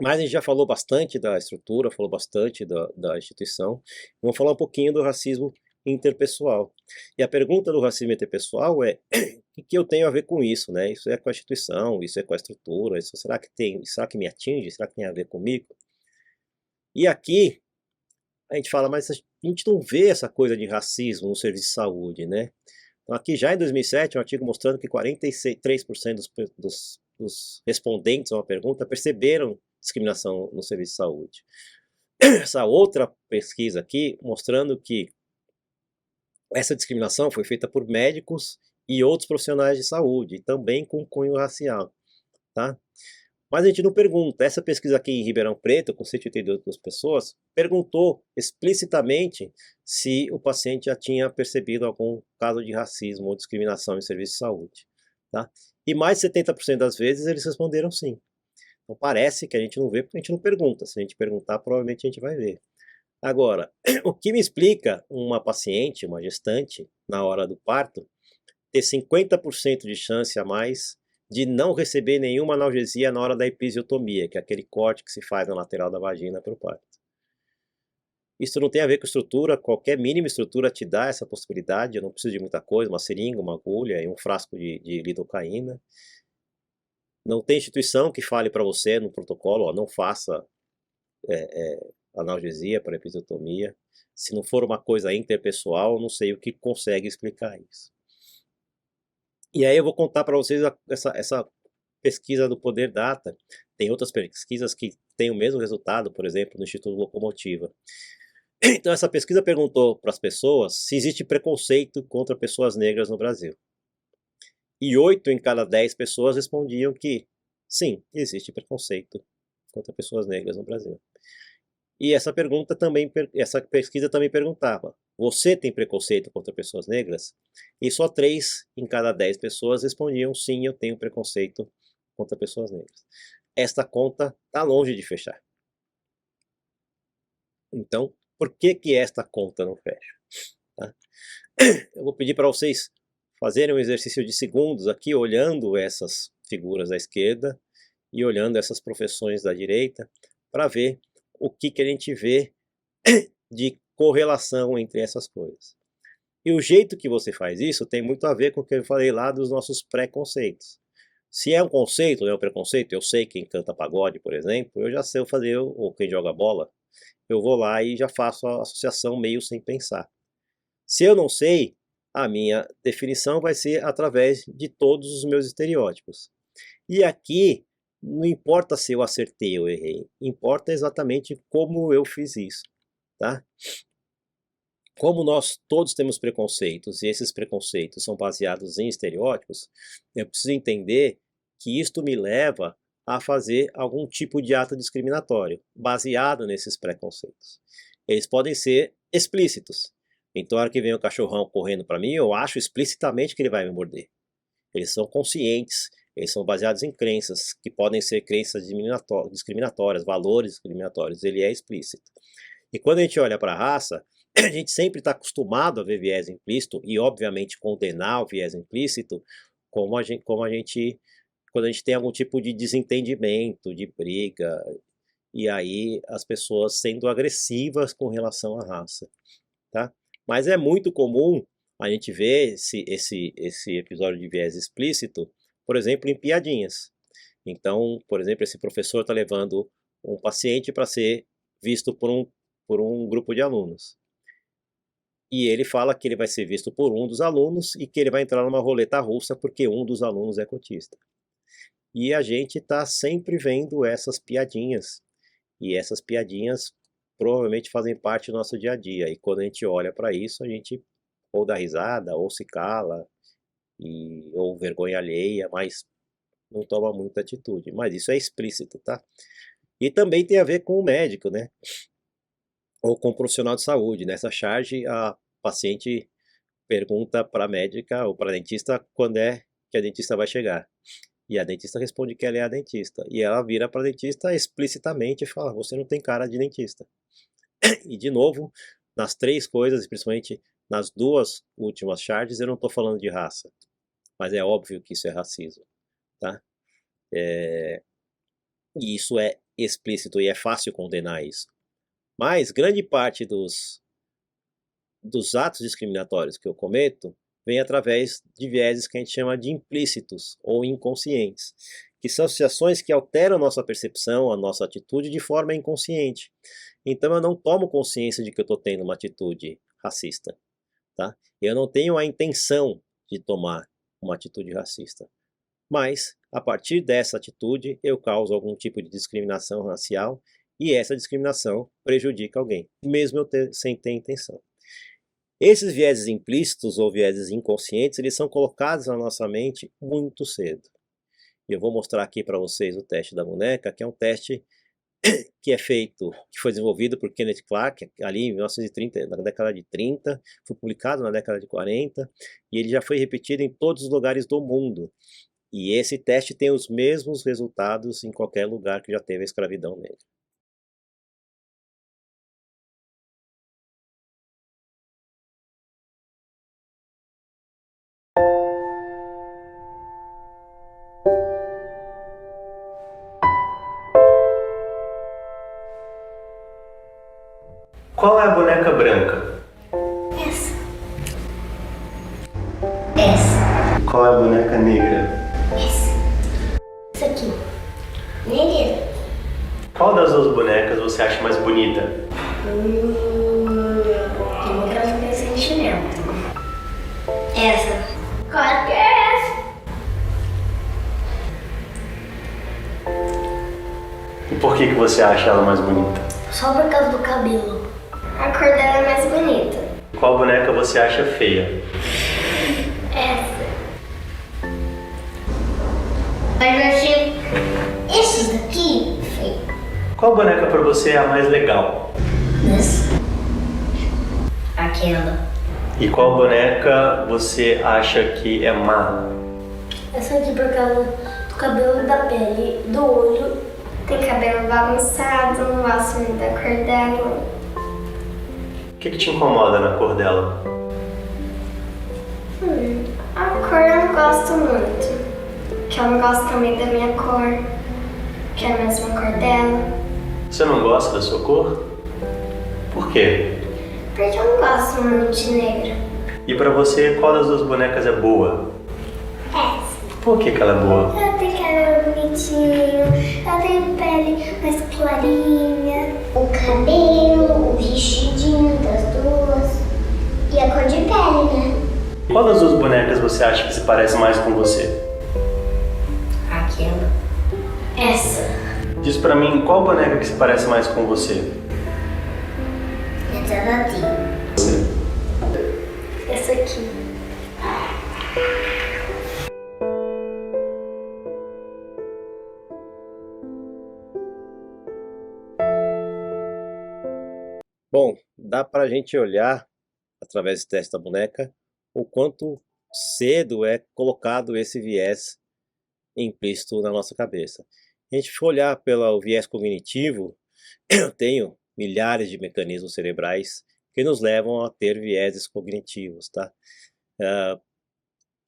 Mas a gente já falou bastante da estrutura, falou bastante da instituição. Vamos falar um pouquinho do racismo interpessoal. E a pergunta do racismo interpessoal é: o que eu tenho a ver com isso, né? Isso é com a instituição, isso é com a estrutura, isso será que me atinge, será que tem a ver comigo? E aqui a gente fala, mas a gente não vê essa coisa de racismo no serviço de saúde, né? Então aqui já em 2007, um artigo mostrando que 43% dos respondentes a uma pergunta perceberam discriminação no serviço de saúde. Essa outra pesquisa aqui mostrando que essa discriminação foi feita por médicos e outros profissionais de saúde, também com cunho racial, tá? Mas a gente não pergunta. Essa pesquisa aqui em Ribeirão Preto, com 182 pessoas, perguntou explicitamente se o paciente já tinha percebido algum caso de racismo ou discriminação em serviço de saúde, tá? E mais de 70% das vezes eles responderam sim. Então parece que a gente não vê porque a gente não pergunta. Se a gente perguntar, provavelmente a gente vai ver. Agora, o que me explica uma paciente, uma gestante, na hora do parto, ter 50% de chance a mais de não receber nenhuma analgesia na hora da episiotomia, que é aquele corte que se faz na lateral da vagina para o parto. Isso não tem a ver com estrutura, qualquer mínima estrutura te dá essa possibilidade, eu não preciso de muita coisa, uma seringa, uma agulha e um frasco de lidocaína. Não tem instituição que fale para você no protocolo, ó, não faça analgesia para episiotomia. Se não for uma coisa interpessoal, eu não sei o que consegue explicar isso. E aí eu vou contar para vocês essa pesquisa do Poder Data. Tem outras pesquisas que têm o mesmo resultado, por exemplo, no Instituto Locomotiva. Então essa pesquisa perguntou para as pessoas se existe preconceito contra pessoas negras no Brasil. E 8 em cada 10 pessoas respondiam que sim, existe preconceito contra pessoas negras no Brasil. E essa pesquisa também perguntava: você tem preconceito contra pessoas negras? E só 3 em cada 10 pessoas respondiam: sim, eu tenho preconceito contra pessoas negras. Esta conta está longe de fechar. Então, por que esta conta não fecha? Tá? Eu vou pedir para vocês fazerem um exercício de segundos aqui, olhando essas figuras da esquerda e olhando essas profissões da direita, para ver o que a gente vê de correlação entre essas coisas. E o jeito que você faz isso tem muito a ver com o que eu falei lá dos nossos preconceitos. Se é um conceito, não é um preconceito, eu sei quem canta pagode, por exemplo, eu já sei fazer, ou quem joga bola, eu vou lá e já faço a associação meio sem pensar. Se eu não sei, a minha definição vai ser através de todos os meus estereótipos. E aqui, não importa se eu acertei ou errei, importa exatamente como eu fiz isso, tá? Como nós todos temos preconceitos e esses preconceitos são baseados em estereótipos, eu preciso entender que isto me leva a fazer algum tipo de ato discriminatório baseado nesses preconceitos. Eles podem ser explícitos. Então, na hora que vem o cachorrão correndo para mim, eu acho explicitamente que ele vai me morder. Eles são conscientes, eles são baseados em crenças, que podem ser crenças discriminatórias, valores discriminatórios, ele é explícito. E quando a gente olha para a raça, a gente sempre está acostumado a ver viés implícito e, obviamente, condenar o viés implícito quando a gente tem algum tipo de desentendimento, de briga, e aí as pessoas sendo agressivas com relação à raça, tá? Mas é muito comum a gente ver esse episódio de viés explícito, por exemplo, em piadinhas. Então, por exemplo, esse professor está levando um paciente para ser visto por um grupo de alunos. E ele fala que ele vai ser visto por um dos alunos e que ele vai entrar numa roleta russa porque um dos alunos é cotista. E a gente está sempre vendo essas piadinhas. E essas piadinhas provavelmente fazem parte do nosso dia a dia. E quando a gente olha para isso, a gente ou dá risada, ou se cala, ou vergonha alheia, mas não toma muita atitude. Mas isso é explícito, tá? E também tem a ver com o médico, né? Ou com o profissional de saúde. Nessa charge, a paciente pergunta para a médica ou para a dentista quando é que a dentista vai chegar. E a dentista responde que ela é a dentista. E ela vira para a dentista explicitamente e fala: você não tem cara de dentista. E de novo, nas 3 coisas, principalmente nas 2 últimas charges, eu não estou falando de raça. Mas é óbvio que isso é racismo, tá? E isso é explícito e é fácil condenar isso. Mas grande parte dos atos discriminatórios que eu cometo vem através de vieses que a gente chama de implícitos ou inconscientes, que são associações que alteram a nossa percepção, a nossa atitude de forma inconsciente. Então eu não tomo consciência de que eu estou tendo uma atitude racista, tá? Eu não tenho a intenção de tomar uma atitude racista, mas a partir dessa atitude eu causo algum tipo de discriminação racial e essa discriminação prejudica alguém, mesmo sem ter intenção. Esses vieses implícitos ou vieses inconscientes, eles são colocados na nossa mente muito cedo. E eu vou mostrar aqui para vocês o teste da boneca, que é um teste que foi desenvolvido por Kenneth Clark, ali em 1930, na década de 30, foi publicado na década de 40, e ele já foi repetido em todos os lugares do mundo. E esse teste tem os mesmos resultados em qualquer lugar que já teve a escravidão negra. Qual é a boneca branca? Essa. Essa. Qual é a boneca negra? Essa aqui. Negra. Qual das duas bonecas você acha mais bonita? Tem uma que ela tem sentimento. Essa. Claro que é essa. E por que você acha ela mais bonita? Só por causa do cabelo. A cor dela é mais bonita. Qual boneca você acha feia? Essa. Mas eu achei esses daqui feio. Qual boneca pra você é a mais legal? Essa. Aquela. E qual boneca você acha que é má? Essa aqui por causa do cabelo, da pele, do olho. Tem cabelo bagunçado, não gosto muito da cor dela. O que te incomoda na cor dela? A cor eu não gosto muito. Que eu não gosto também da minha cor. Que é a mesma cor dela. Você não gosta da sua cor? Por quê? Porque eu não gosto muito de negra. E pra você, qual das duas bonecas é boa? Essa. Por que ela é boa? Ela tem cabelo bonitinho, ela tem pele mais clarinha. O cabelo, o vestidinho das duas. E a cor de pele, né? Qual das duas bonecas você acha que se parece mais com você? Aquela. Essa. Diz pra mim, qual boneca que se parece mais com você? Essa daqui. Você. Essa aqui. Bom, dá pra gente olhar, através do teste da boneca, o quanto cedo é colocado esse viés implícito na nossa cabeça. Se a gente for olhar pelo viés cognitivo, eu tenho milhares de mecanismos cerebrais que nos levam a ter vieses cognitivos, tá?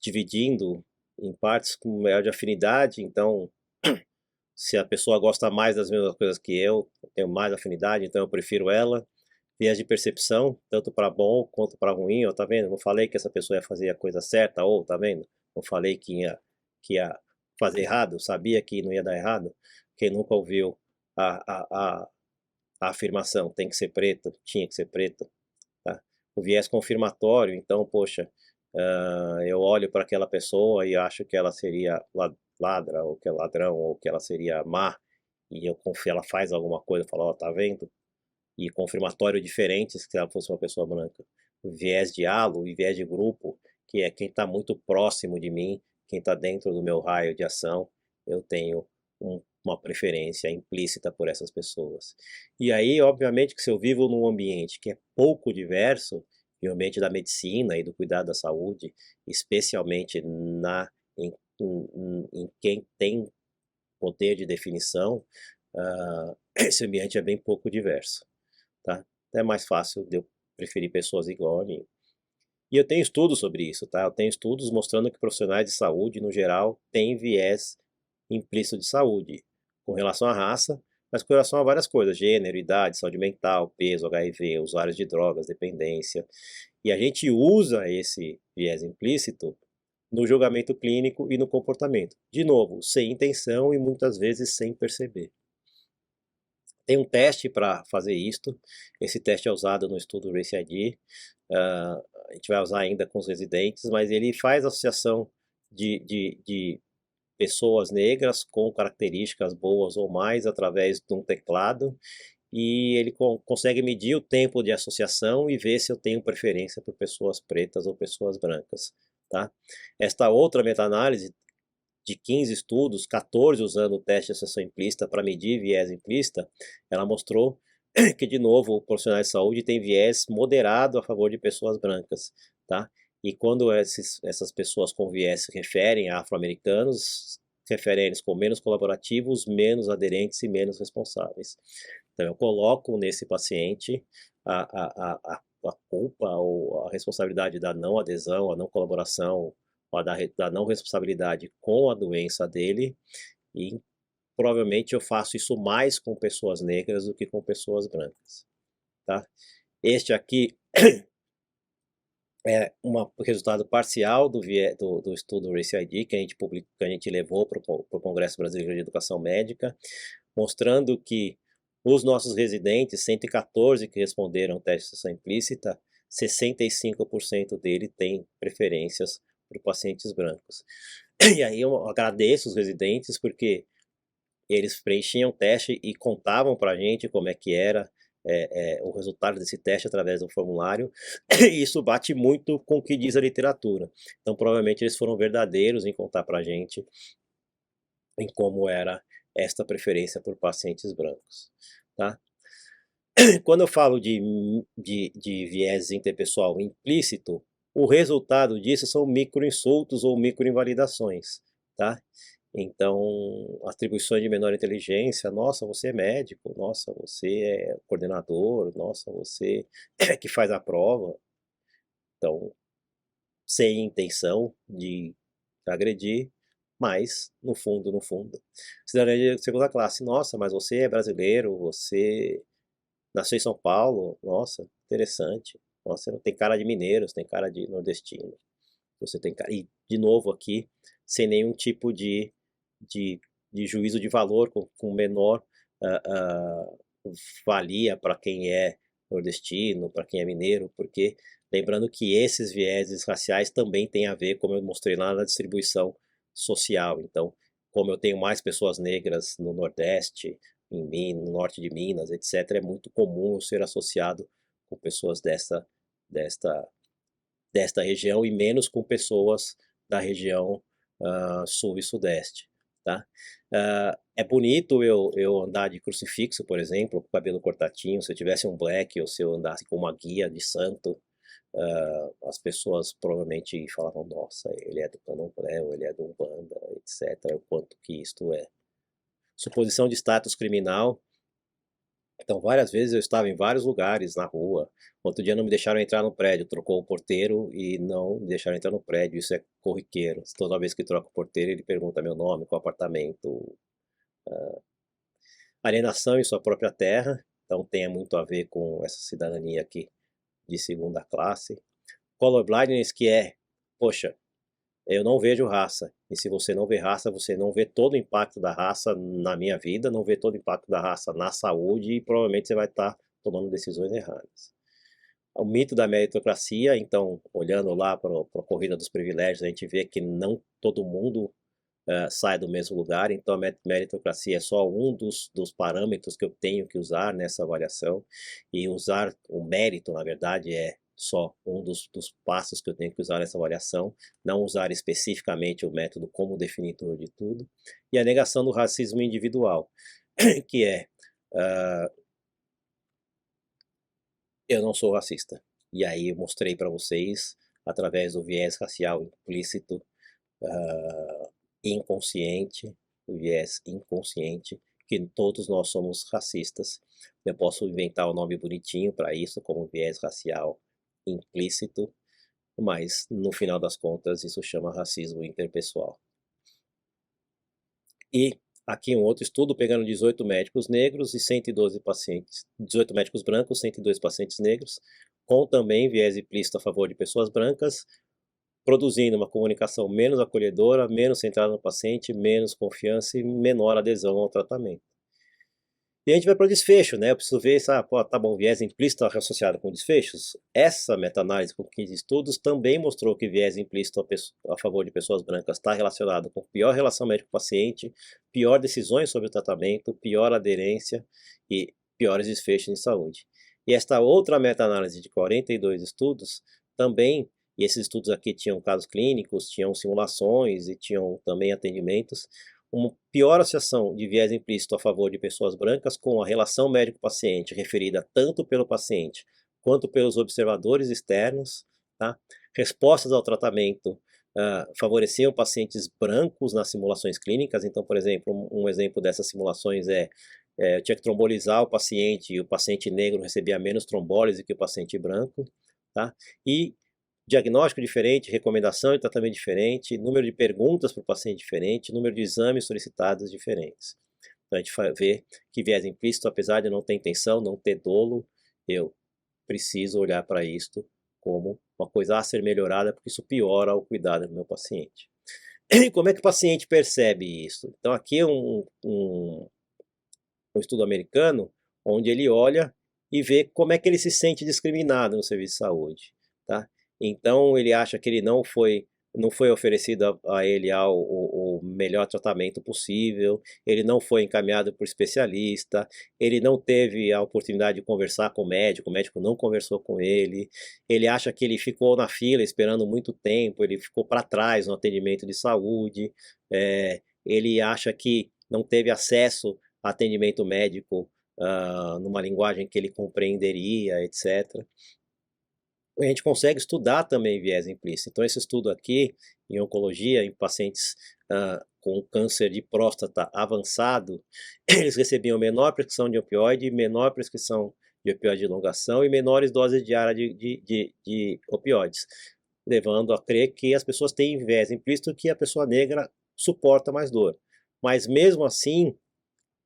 Dividindo em partes com maior de afinidade, então se a pessoa gosta mais das mesmas coisas que eu tenho mais afinidade, então eu prefiro ela. Viés de percepção, tanto para bom quanto para ruim, ó, tá vendo? Não falei que essa pessoa ia fazer a coisa certa, ou tá vendo? Não falei que ia fazer errado, sabia que não ia dar errado. Quem nunca ouviu a afirmação, tem que ser preto, tinha que ser preto, tá? O viés confirmatório, então, poxa, eu olho para aquela pessoa e acho que ela seria ladra, ou que é ladrão, ou que ela seria má, e eu confio, ela faz alguma coisa, eu falo, ó, tá vendo? E confirmatório diferentes se ela fosse uma pessoa branca. O viés de halo e viés de grupo, que é quem está muito próximo de mim, quem está dentro do meu raio de ação, eu tenho uma preferência implícita por essas pessoas. E aí, obviamente, que se eu vivo num ambiente que é pouco diverso, e o ambiente da medicina e do cuidado da saúde, especialmente em quem tem poder de definição, esse ambiente é bem pouco diverso. Tá? É mais fácil de eu preferir pessoas igual a mim. E eu tenho estudos sobre isso, tá? Eu tenho estudos mostrando que profissionais de saúde, no geral, têm viés implícito de saúde, com relação à raça, mas com relação a várias coisas, gênero, idade, saúde mental, peso, HIV, usuários de drogas, dependência. E a gente usa esse viés implícito no julgamento clínico e no comportamento. De novo, sem intenção e muitas vezes sem perceber. Tem um teste para fazer isto, esse teste é usado no estudo RACE-ID, a gente vai usar ainda com os residentes, mas ele faz associação de pessoas negras com características boas ou mais através de um teclado, e ele consegue medir o tempo de associação e ver se eu tenho preferência por pessoas pretas ou pessoas brancas. Tá? Esta outra meta-análise de 15 estudos, 14 usando o teste de associação implícita para medir viés implícita, ela mostrou que, de novo, o profissional de saúde tem viés moderado a favor de pessoas brancas, tá? E quando essas pessoas com viés se referem a afro-americanos, referem eles como menos colaborativos, menos aderentes e menos responsáveis. Então, eu coloco nesse paciente a culpa ou a responsabilidade da não adesão, a não colaboração, da não responsabilidade com a doença dele, e provavelmente eu faço isso mais com pessoas negras do que com pessoas brancas, tá? Este aqui é um resultado parcial do estudo RACE-ID que a gente levou para o Congresso Brasileiro de Educação Médica, mostrando que os nossos residentes, 114 que responderam ao teste de associação implícita, 65% dele tem preferências por pacientes brancos. E aí eu agradeço os residentes porque eles preenchiam o teste e contavam para a gente como é que era o resultado desse teste através do formulário, e isso bate muito com o que diz a literatura. Então provavelmente eles foram verdadeiros em contar para a gente em como era esta preferência por pacientes brancos, tá? Quando eu falo de viés interpessoal implícito, o resultado disso são microinsultos ou microinvalidações, tá? Então, atribuições de menor inteligência, nossa, você é médico, nossa, você é coordenador, nossa, você é que faz a prova. Então, sem intenção de agredir, mas, no fundo, cidadania de segunda classe, nossa, mas você é brasileiro, você nasceu em São Paulo, nossa, interessante. Nossa, você não tem cara de mineiro, você tem cara de nordestino. Você tem cara... E, de novo aqui, sem nenhum tipo de juízo de valor, com menor valia para quem é nordestino, para quem é mineiro, porque lembrando que esses vieses raciais também têm a ver, como eu mostrei lá, na distribuição social. Então, como eu tenho mais pessoas negras no Nordeste, no norte de Minas, etc., é muito comum eu ser associado com pessoas desta região e menos com pessoas da região sul e sudeste, tá? É bonito eu andar de crucifixo, por exemplo, com o cabelo cortatinho. Se eu tivesse um black ou se eu andasse com uma guia de santo, as pessoas provavelmente falavam, nossa, ele é do Candomblé, ou ele é do Umbanda, etc. O quanto que isto é. Suposição de status criminal. Então, várias vezes eu estava em vários lugares na rua. Outro dia não me deixaram entrar no prédio, trocou o porteiro e não me deixaram entrar no prédio. Isso é corriqueiro. Toda vez que troca o porteiro, ele pergunta meu nome, qual apartamento. Alienação em sua própria terra. Então, tem muito a ver com essa cidadania aqui de segunda classe. Colorblindness, que é, poxa, eu não vejo raça. E se você não vê raça, você não vê todo o impacto da raça na minha vida, não vê todo o impacto da raça na saúde e provavelmente você vai estar tomando decisões erradas. O mito da meritocracia, então, olhando lá para a corrida dos privilégios, a gente vê que não todo mundo sai do mesmo lugar, então a meritocracia é só um dos parâmetros que eu tenho que usar nessa avaliação, e usar o mérito, na verdade, é só um dos passos que eu tenho que usar nessa avaliação, não usar especificamente o método como definidor de tudo. E a negação do racismo individual, que é, eu não sou racista. E aí eu mostrei para vocês, através do viés racial implícito, inconsciente, o viés inconsciente, que todos nós somos racistas. Eu posso inventar um nome bonitinho para isso, como viés racial implícito, mas no final das contas isso chama racismo interpessoal. E aqui um outro estudo pegando 18 médicos negros e 112 pacientes, 18 médicos brancos, 102 pacientes negros, com também viés implícito a favor de pessoas brancas, produzindo uma comunicação menos acolhedora, menos centrada no paciente, menos confiança e menor adesão ao tratamento. E a gente vai para o desfecho, né? Eu preciso ver se, tá bom, viés implícito associado com desfechos. Essa meta-análise com 15 estudos também mostrou que viés implícito a favor de pessoas brancas está relacionado com pior relação médico-paciente, pior decisões sobre o tratamento, pior aderência e piores desfechos em saúde. E esta outra meta-análise de 42 estudos também, e esses estudos aqui tinham casos clínicos, tinham simulações e tinham também atendimentos, uma pior associação de viés implícito a favor de pessoas brancas com a relação médico-paciente referida tanto pelo paciente quanto pelos observadores externos, tá? Respostas ao tratamento favoreciam pacientes brancos nas simulações clínicas. Então, por exemplo, um exemplo dessas simulações eu tinha que trombolizar o paciente e o paciente negro recebia menos trombólise que o paciente branco, tá? E diagnóstico diferente, recomendação de tratamento diferente, número de perguntas para o paciente diferente, número de exames solicitados diferentes. Então a gente vê que viés implícito, apesar de não ter intenção, não ter dolo, eu preciso olhar para isto como uma coisa a ser melhorada, porque isso piora o cuidado do meu paciente. E como é que o paciente percebe isso? Então aqui é um estudo americano, onde ele olha e vê como é que ele se sente discriminado no serviço de saúde, tá? Então ele acha que ele não foi oferecido a ele o melhor tratamento possível, ele não foi encaminhado por especialista, ele não teve a oportunidade de conversar com o médico não conversou com ele, ele acha que ele ficou na fila esperando muito tempo, ele ficou para trás no atendimento de saúde, ele acha que não teve acesso a atendimento médico numa linguagem que ele compreenderia, etc. A gente consegue estudar também viés implícito. Então esse estudo aqui, em oncologia, em pacientes com câncer de próstata avançado, eles recebiam menor prescrição de opioide, menor prescrição de opioide de elongação e menores doses diárias de opioides, levando a crer que as pessoas têm viés implícito que a pessoa negra suporta mais dor. Mas mesmo assim,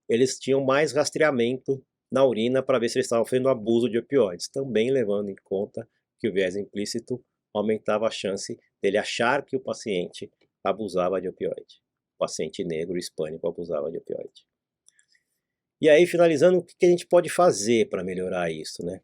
eles tinham mais rastreamento na urina para ver se eles estavam fazendo abuso de opioides, também levando em conta que o viés implícito aumentava a chance dele achar que o paciente abusava de opioide. O paciente negro hispânico abusava de opioide. E aí, finalizando, o que a gente pode fazer para melhorar isso, né?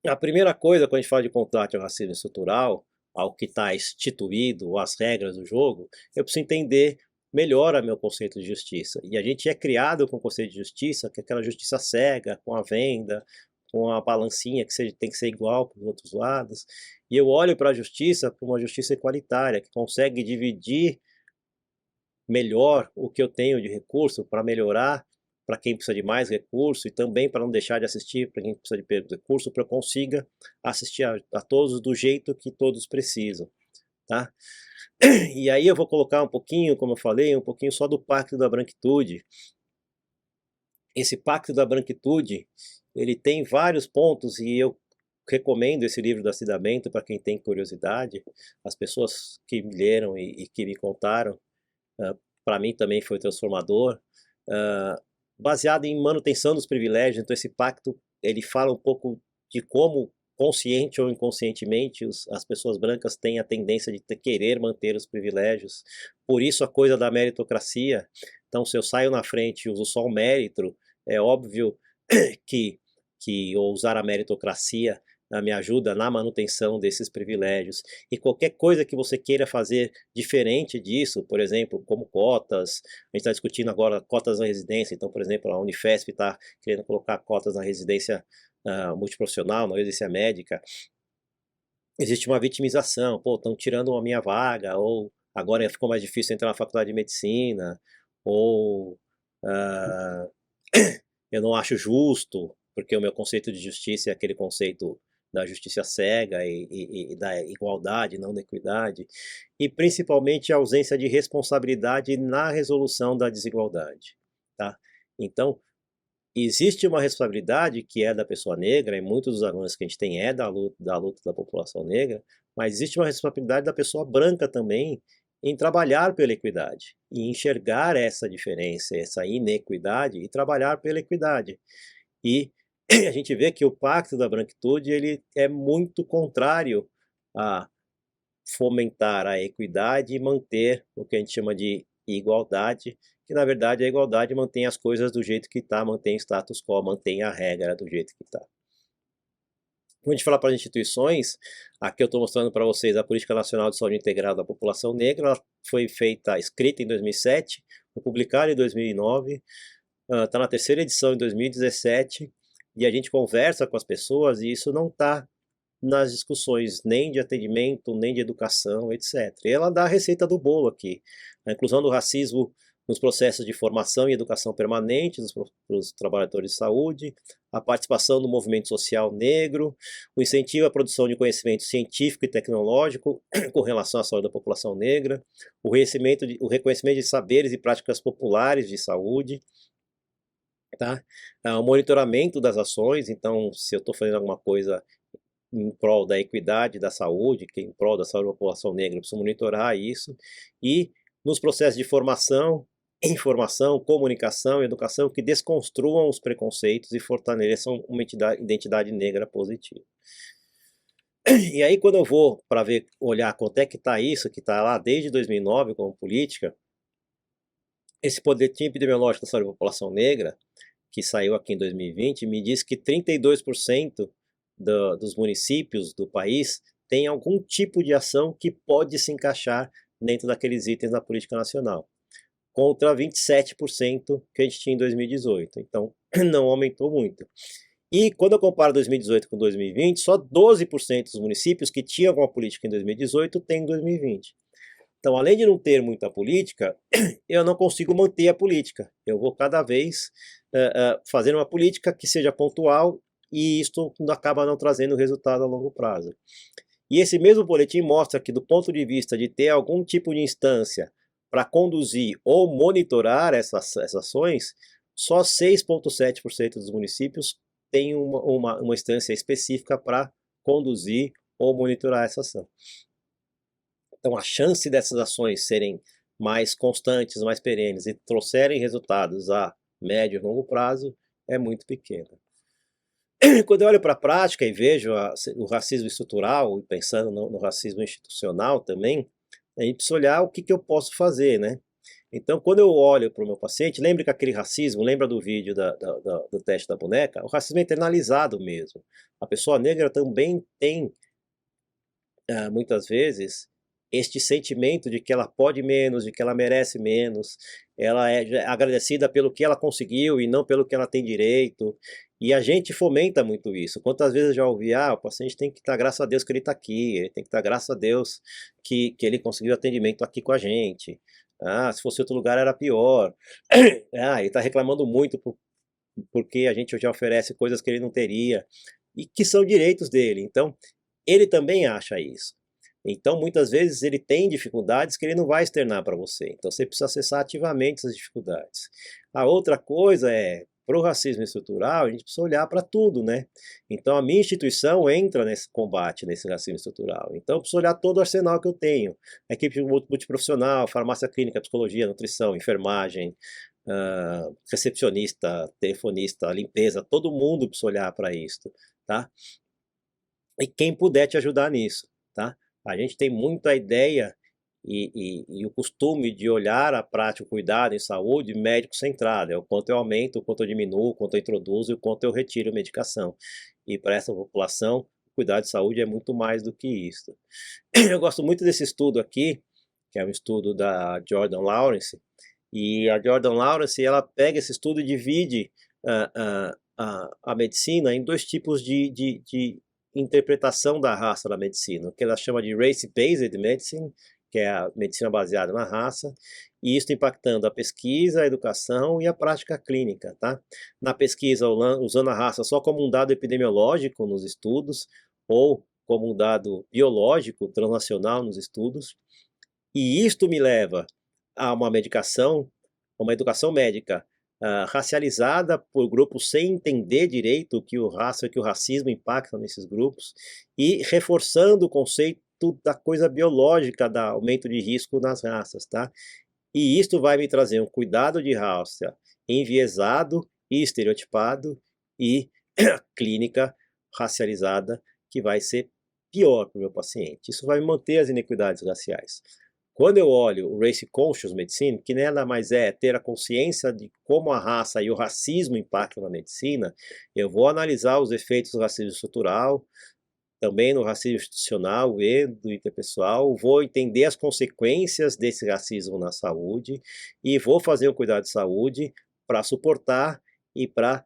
A primeira coisa, quando a gente fala de combate ao racismo estrutural, ao que está instituído, as regras do jogo, eu preciso entender melhor o meu conceito de justiça. E a gente é criado com o conceito de justiça, que é aquela justiça cega, com a venda, com a balancinha que tem que ser igual para os outros lados. E eu olho para a justiça como uma justiça igualitária, que consegue dividir melhor o que eu tenho de recurso para melhorar para quem precisa de mais recurso e também para não deixar de assistir para quem precisa de menos recurso, para eu consiga assistir a todos do jeito que todos precisam, tá? E aí eu vou colocar um pouquinho, como eu falei, um pouquinho só do Pacto da Branquitude. Esse Pacto da Branquitude, ele tem vários pontos e eu recomendo esse livro do Cida Bento para quem tem curiosidade. As pessoas que me leram e que me contaram, para mim também foi transformador, baseado em manutenção dos privilégios. Então esse pacto, ele fala um pouco de como, consciente ou inconscientemente, as pessoas brancas têm a tendência de querer manter os privilégios. Por isso a coisa da meritocracia. Então se eu saio na frente e uso só o mérito, é óbvio que usar a meritocracia me ajuda na manutenção desses privilégios. E qualquer coisa que você queira fazer diferente disso, por exemplo, como cotas, a gente está discutindo agora cotas na residência, então, por exemplo, a Unifesp está querendo colocar cotas na residência multiprofissional, na residência médica. Existe uma vitimização, pô, estão tirando a minha vaga, ou agora ficou mais difícil entrar na faculdade de medicina, ou eu não acho justo, porque o meu conceito de justiça é aquele conceito da justiça cega e da igualdade, não da equidade, e principalmente a ausência de responsabilidade na resolução da desigualdade, tá? Então, existe uma responsabilidade que é da pessoa negra, e muitos dos avanços que a gente tem é da luta da população negra, mas existe uma responsabilidade da pessoa branca também em trabalhar pela equidade, e enxergar essa diferença, essa inequidade, e trabalhar pela equidade. E a gente vê que o Pacto da Branquitude, ele é muito contrário a fomentar a equidade e manter o que a gente chama de igualdade, que na verdade a igualdade mantém as coisas do jeito que está, mantém o status quo, mantém a regra do jeito que está. Quando a gente fala para as instituições, aqui eu estou mostrando para vocês a Política Nacional de Saúde Integral da População Negra. Ela foi escrita em 2007, foi publicada em 2009, está na terceira edição em 2017, e a gente conversa com as pessoas e isso não está nas discussões nem de atendimento, nem de educação, etc. E ela dá a receita do bolo aqui. A inclusão do racismo nos processos de formação e educação permanente dos trabalhadores de saúde, a participação do movimento social negro, o incentivo à produção de conhecimento científico e tecnológico com relação à saúde da população negra, o reconhecimento de saberes e práticas populares de saúde, tá? O monitoramento das ações. Então, se eu estou fazendo alguma coisa em prol da equidade da saúde, que em prol da saúde da população negra, eu preciso monitorar isso. E nos processos de formação, informação, comunicação e educação que desconstruam os preconceitos e fortaleçam uma identidade negra positiva. E aí quando eu vou para ver, olhar quanto é que está isso, que está lá desde 2009 como política, esse boletim epidemiológico da saúde da população negra, que saiu aqui em 2020, me diz que 32% dos municípios do país tem algum tipo de ação que pode se encaixar dentro daqueles itens da política nacional, contra 27% que a gente tinha em 2018. Então, não aumentou muito. E quando eu comparo 2018 com 2020, só 12% dos municípios que tinham alguma política em 2018 tem em 2020. Então, além de não ter muita política, eu não consigo manter a política. Eu vou cada vez fazer uma política que seja pontual e isto acaba não trazendo resultado a longo prazo. E esse mesmo boletim mostra que, do ponto de vista de ter algum tipo de instância para conduzir ou monitorar essas ações, só 6,7% dos municípios têm uma instância específica para conduzir ou monitorar essa ação. Então a chance dessas ações serem mais constantes, mais perenes e trouxerem resultados a médio e longo prazo é muito pequena. Quando eu olho para a prática e vejo o racismo estrutural, e pensando no racismo institucional também, a gente precisa olhar o que eu posso fazer, né? Então, quando eu olho para o meu paciente, lembra que aquele racismo, lembra do vídeo do teste da boneca? O racismo é internalizado mesmo. A pessoa negra também tem, muitas vezes, este sentimento de que ela pode menos, de que ela merece menos, ela é agradecida pelo que ela conseguiu e não pelo que ela tem direito, e a gente fomenta muito isso. Quantas vezes eu já ouvi, o paciente tem que dar graças a Deus que ele está aqui, ele tem que dar graças a Deus que ele conseguiu atendimento aqui com a gente, se fosse outro lugar era pior, ele está reclamando muito porque a gente já oferece coisas que ele não teria, e que são direitos dele, então ele também acha isso. Então, muitas vezes, ele tem dificuldades que ele não vai externar para você. Então, você precisa acessar ativamente essas dificuldades. A outra coisa é, para o racismo estrutural, a gente precisa olhar para tudo, né? Então, a minha instituição entra nesse combate, nesse racismo estrutural. Então, eu preciso olhar todo o arsenal que eu tenho. A equipe multiprofissional, farmácia clínica, psicologia, nutrição, enfermagem, recepcionista, telefonista, limpeza, todo mundo precisa olhar para isso, tá? E quem puder te ajudar nisso, tá? A gente tem muita ideia e o costume de olhar a prática, o cuidado em saúde médico-centrado. É o quanto eu aumento, o quanto eu diminuo, o quanto eu introduzo e o quanto eu retiro medicação. E para essa população, o cuidado de saúde é muito mais do que isso. Eu gosto muito desse estudo aqui, que é um estudo da Jordan Lawrence. E a Jordan Lawrence, ela pega esse estudo e divide a medicina em dois tipos de interpretação da raça na medicina, o que ela chama de race-based medicine, que é a medicina baseada na raça, e isso impactando a pesquisa, a educação e a prática clínica, tá? Na pesquisa, usando a raça só como um dado epidemiológico nos estudos, ou como um dado biológico transnacional nos estudos, e isto me leva a uma educação médica racializada por grupos sem entender direito que o racismo impacta nesses grupos e reforçando o conceito da coisa biológica, da aumento de risco nas raças, tá? E isto vai me trazer um cuidado de raça enviesado e estereotipado e clínica racializada que vai ser pior para o meu paciente. Isso vai manter as inequidades raciais. Quando eu olho o Race Conscious Medicine, que nada mais é ter a consciência de como a raça e o racismo impactam na medicina, eu vou analisar os efeitos do racismo estrutural, também no racismo institucional e do interpessoal, vou entender as consequências desse racismo na saúde e vou fazer um cuidado de saúde para suportar e para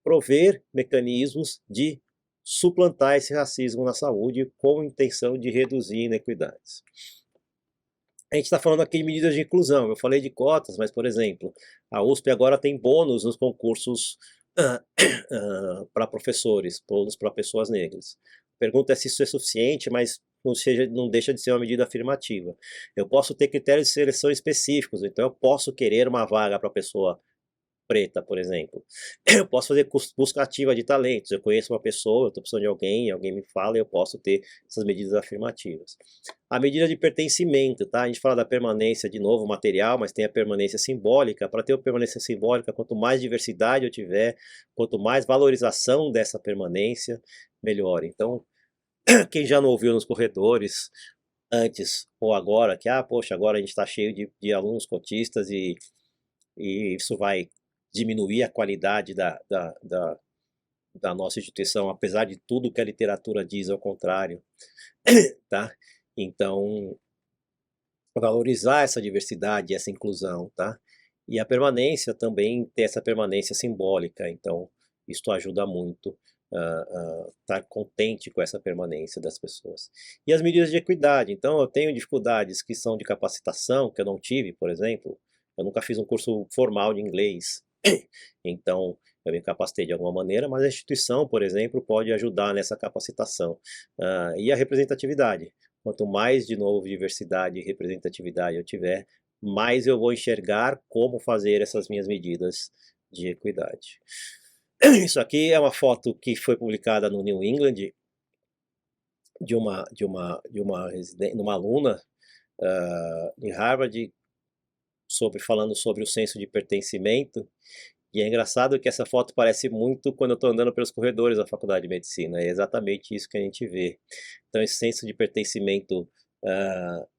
prover mecanismos de suplantar esse racismo na saúde com a intenção de reduzir inequidades. A gente está falando aqui de medidas de inclusão, eu falei de cotas, mas, por exemplo, a USP agora tem bônus nos concursos para professores, bônus para pessoas negras. A pergunta é se isso é suficiente, mas não deixa de ser uma medida afirmativa. Eu posso ter critérios de seleção específicos, então eu posso querer uma vaga para pessoa preta, por exemplo. Eu posso fazer busca ativa de talentos. Eu conheço uma pessoa, eu estou precisando de alguém, alguém me fala, eu posso ter essas medidas afirmativas. A medida de pertencimento, tá? A gente fala da permanência, de novo, material, mas tem a permanência simbólica. Para ter a permanência simbólica, quanto mais diversidade eu tiver, quanto mais valorização dessa permanência, melhor. Então, quem já não ouviu nos corredores, antes ou agora, que, poxa, agora a gente está cheio de alunos cotistas e isso vai diminuir a qualidade da nossa instituição, apesar de tudo que a literatura diz ao contrário, tá? Então, valorizar essa diversidade, essa inclusão, tá? E a permanência também ter essa permanência simbólica, então isso ajuda muito estar contente com essa permanência das pessoas. E as medidas de equidade, então eu tenho dificuldades que são de capacitação, que eu não tive, por exemplo, eu nunca fiz um curso formal de inglês, então eu me capacitei de alguma maneira, mas a instituição, por exemplo, pode ajudar nessa capacitação. E a representatividade, quanto mais, de novo, diversidade e representatividade eu tiver, mais eu vou enxergar como fazer essas minhas medidas de equidade. Isso aqui é uma foto que foi publicada no New England de uma aluna em Harvard falando sobre o senso de pertencimento. E é engraçado que essa foto parece muito quando eu estou andando pelos corredores da Faculdade de Medicina. É exatamente isso que a gente vê. Então esse senso de pertencimento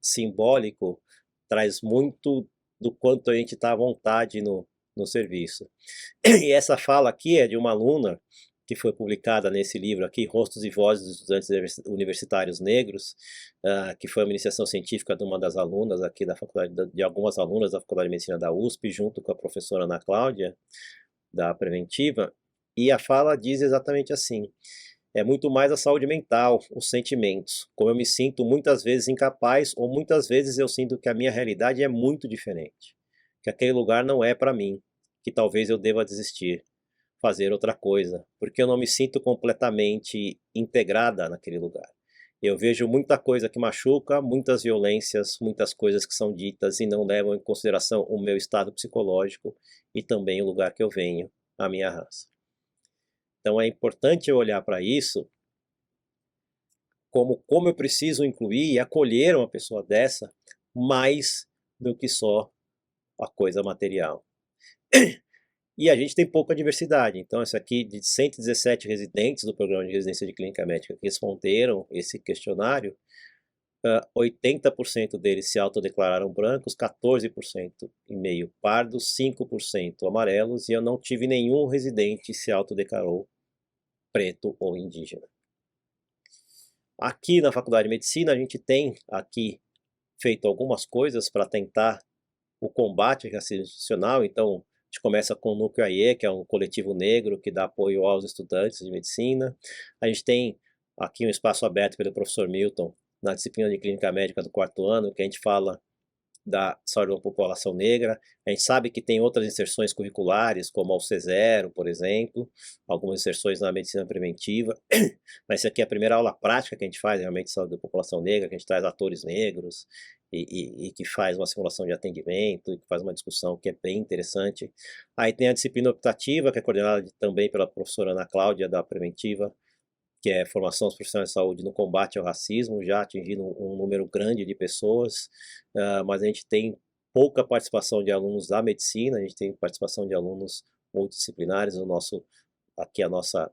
simbólico traz muito do quanto a gente está à vontade no serviço. E essa fala aqui é de uma aluna que foi publicada nesse livro aqui, Rostos e Vozes dos Estudantes Universitários Negros, que foi uma iniciação científica de uma das alunas aqui da faculdade, de algumas alunas da Faculdade de Medicina da USP, junto com a professora Ana Cláudia, da Preventiva, e a fala diz exatamente assim: é muito mais a saúde mental, os sentimentos, como eu me sinto muitas vezes incapaz, ou muitas vezes eu sinto que a minha realidade é muito diferente, que aquele lugar não é para mim, que talvez eu deva desistir, fazer outra coisa, porque eu não me sinto completamente integrada naquele lugar. Eu vejo muita coisa que machuca, muitas violências, muitas coisas que são ditas e não levam em consideração o meu estado psicológico e também o lugar que eu venho, a minha raça. Então é importante eu olhar para isso como eu preciso incluir e acolher uma pessoa dessa mais do que só a coisa material. E a gente tem pouca diversidade, então isso aqui de 117 residentes do programa de residência de clínica médica que responderam esse questionário, 80% deles se autodeclararam brancos, 14% e meio pardos, 5% amarelos, e eu não tive nenhum residente que se autodeclarou preto ou indígena. Aqui na Faculdade de Medicina a gente tem aqui feito algumas coisas para tentar o combate ao racismo institucional. Então a gente começa com o Núcleo AIE, que é um coletivo negro que dá apoio aos estudantes de medicina. A gente tem aqui um espaço aberto pelo professor Milton, na disciplina de Clínica Médica do 4º ano, que a gente fala da saúde da população negra. A gente sabe que tem outras inserções curriculares, como a UC0, por exemplo, algumas inserções na medicina preventiva, mas essa aqui é a primeira aula prática que a gente faz, realmente, saúde da população negra, que a gente traz atores negros e que faz uma simulação de atendimento, e que faz uma discussão que é bem interessante. Aí tem a disciplina optativa, que é coordenada também pela professora Ana Cláudia, da Preventiva, que é formação dos profissionais de saúde no combate ao racismo, já atingindo um número grande de pessoas, mas a gente tem pouca participação de alunos da medicina, a gente tem participação de alunos multidisciplinares. Aqui a nossa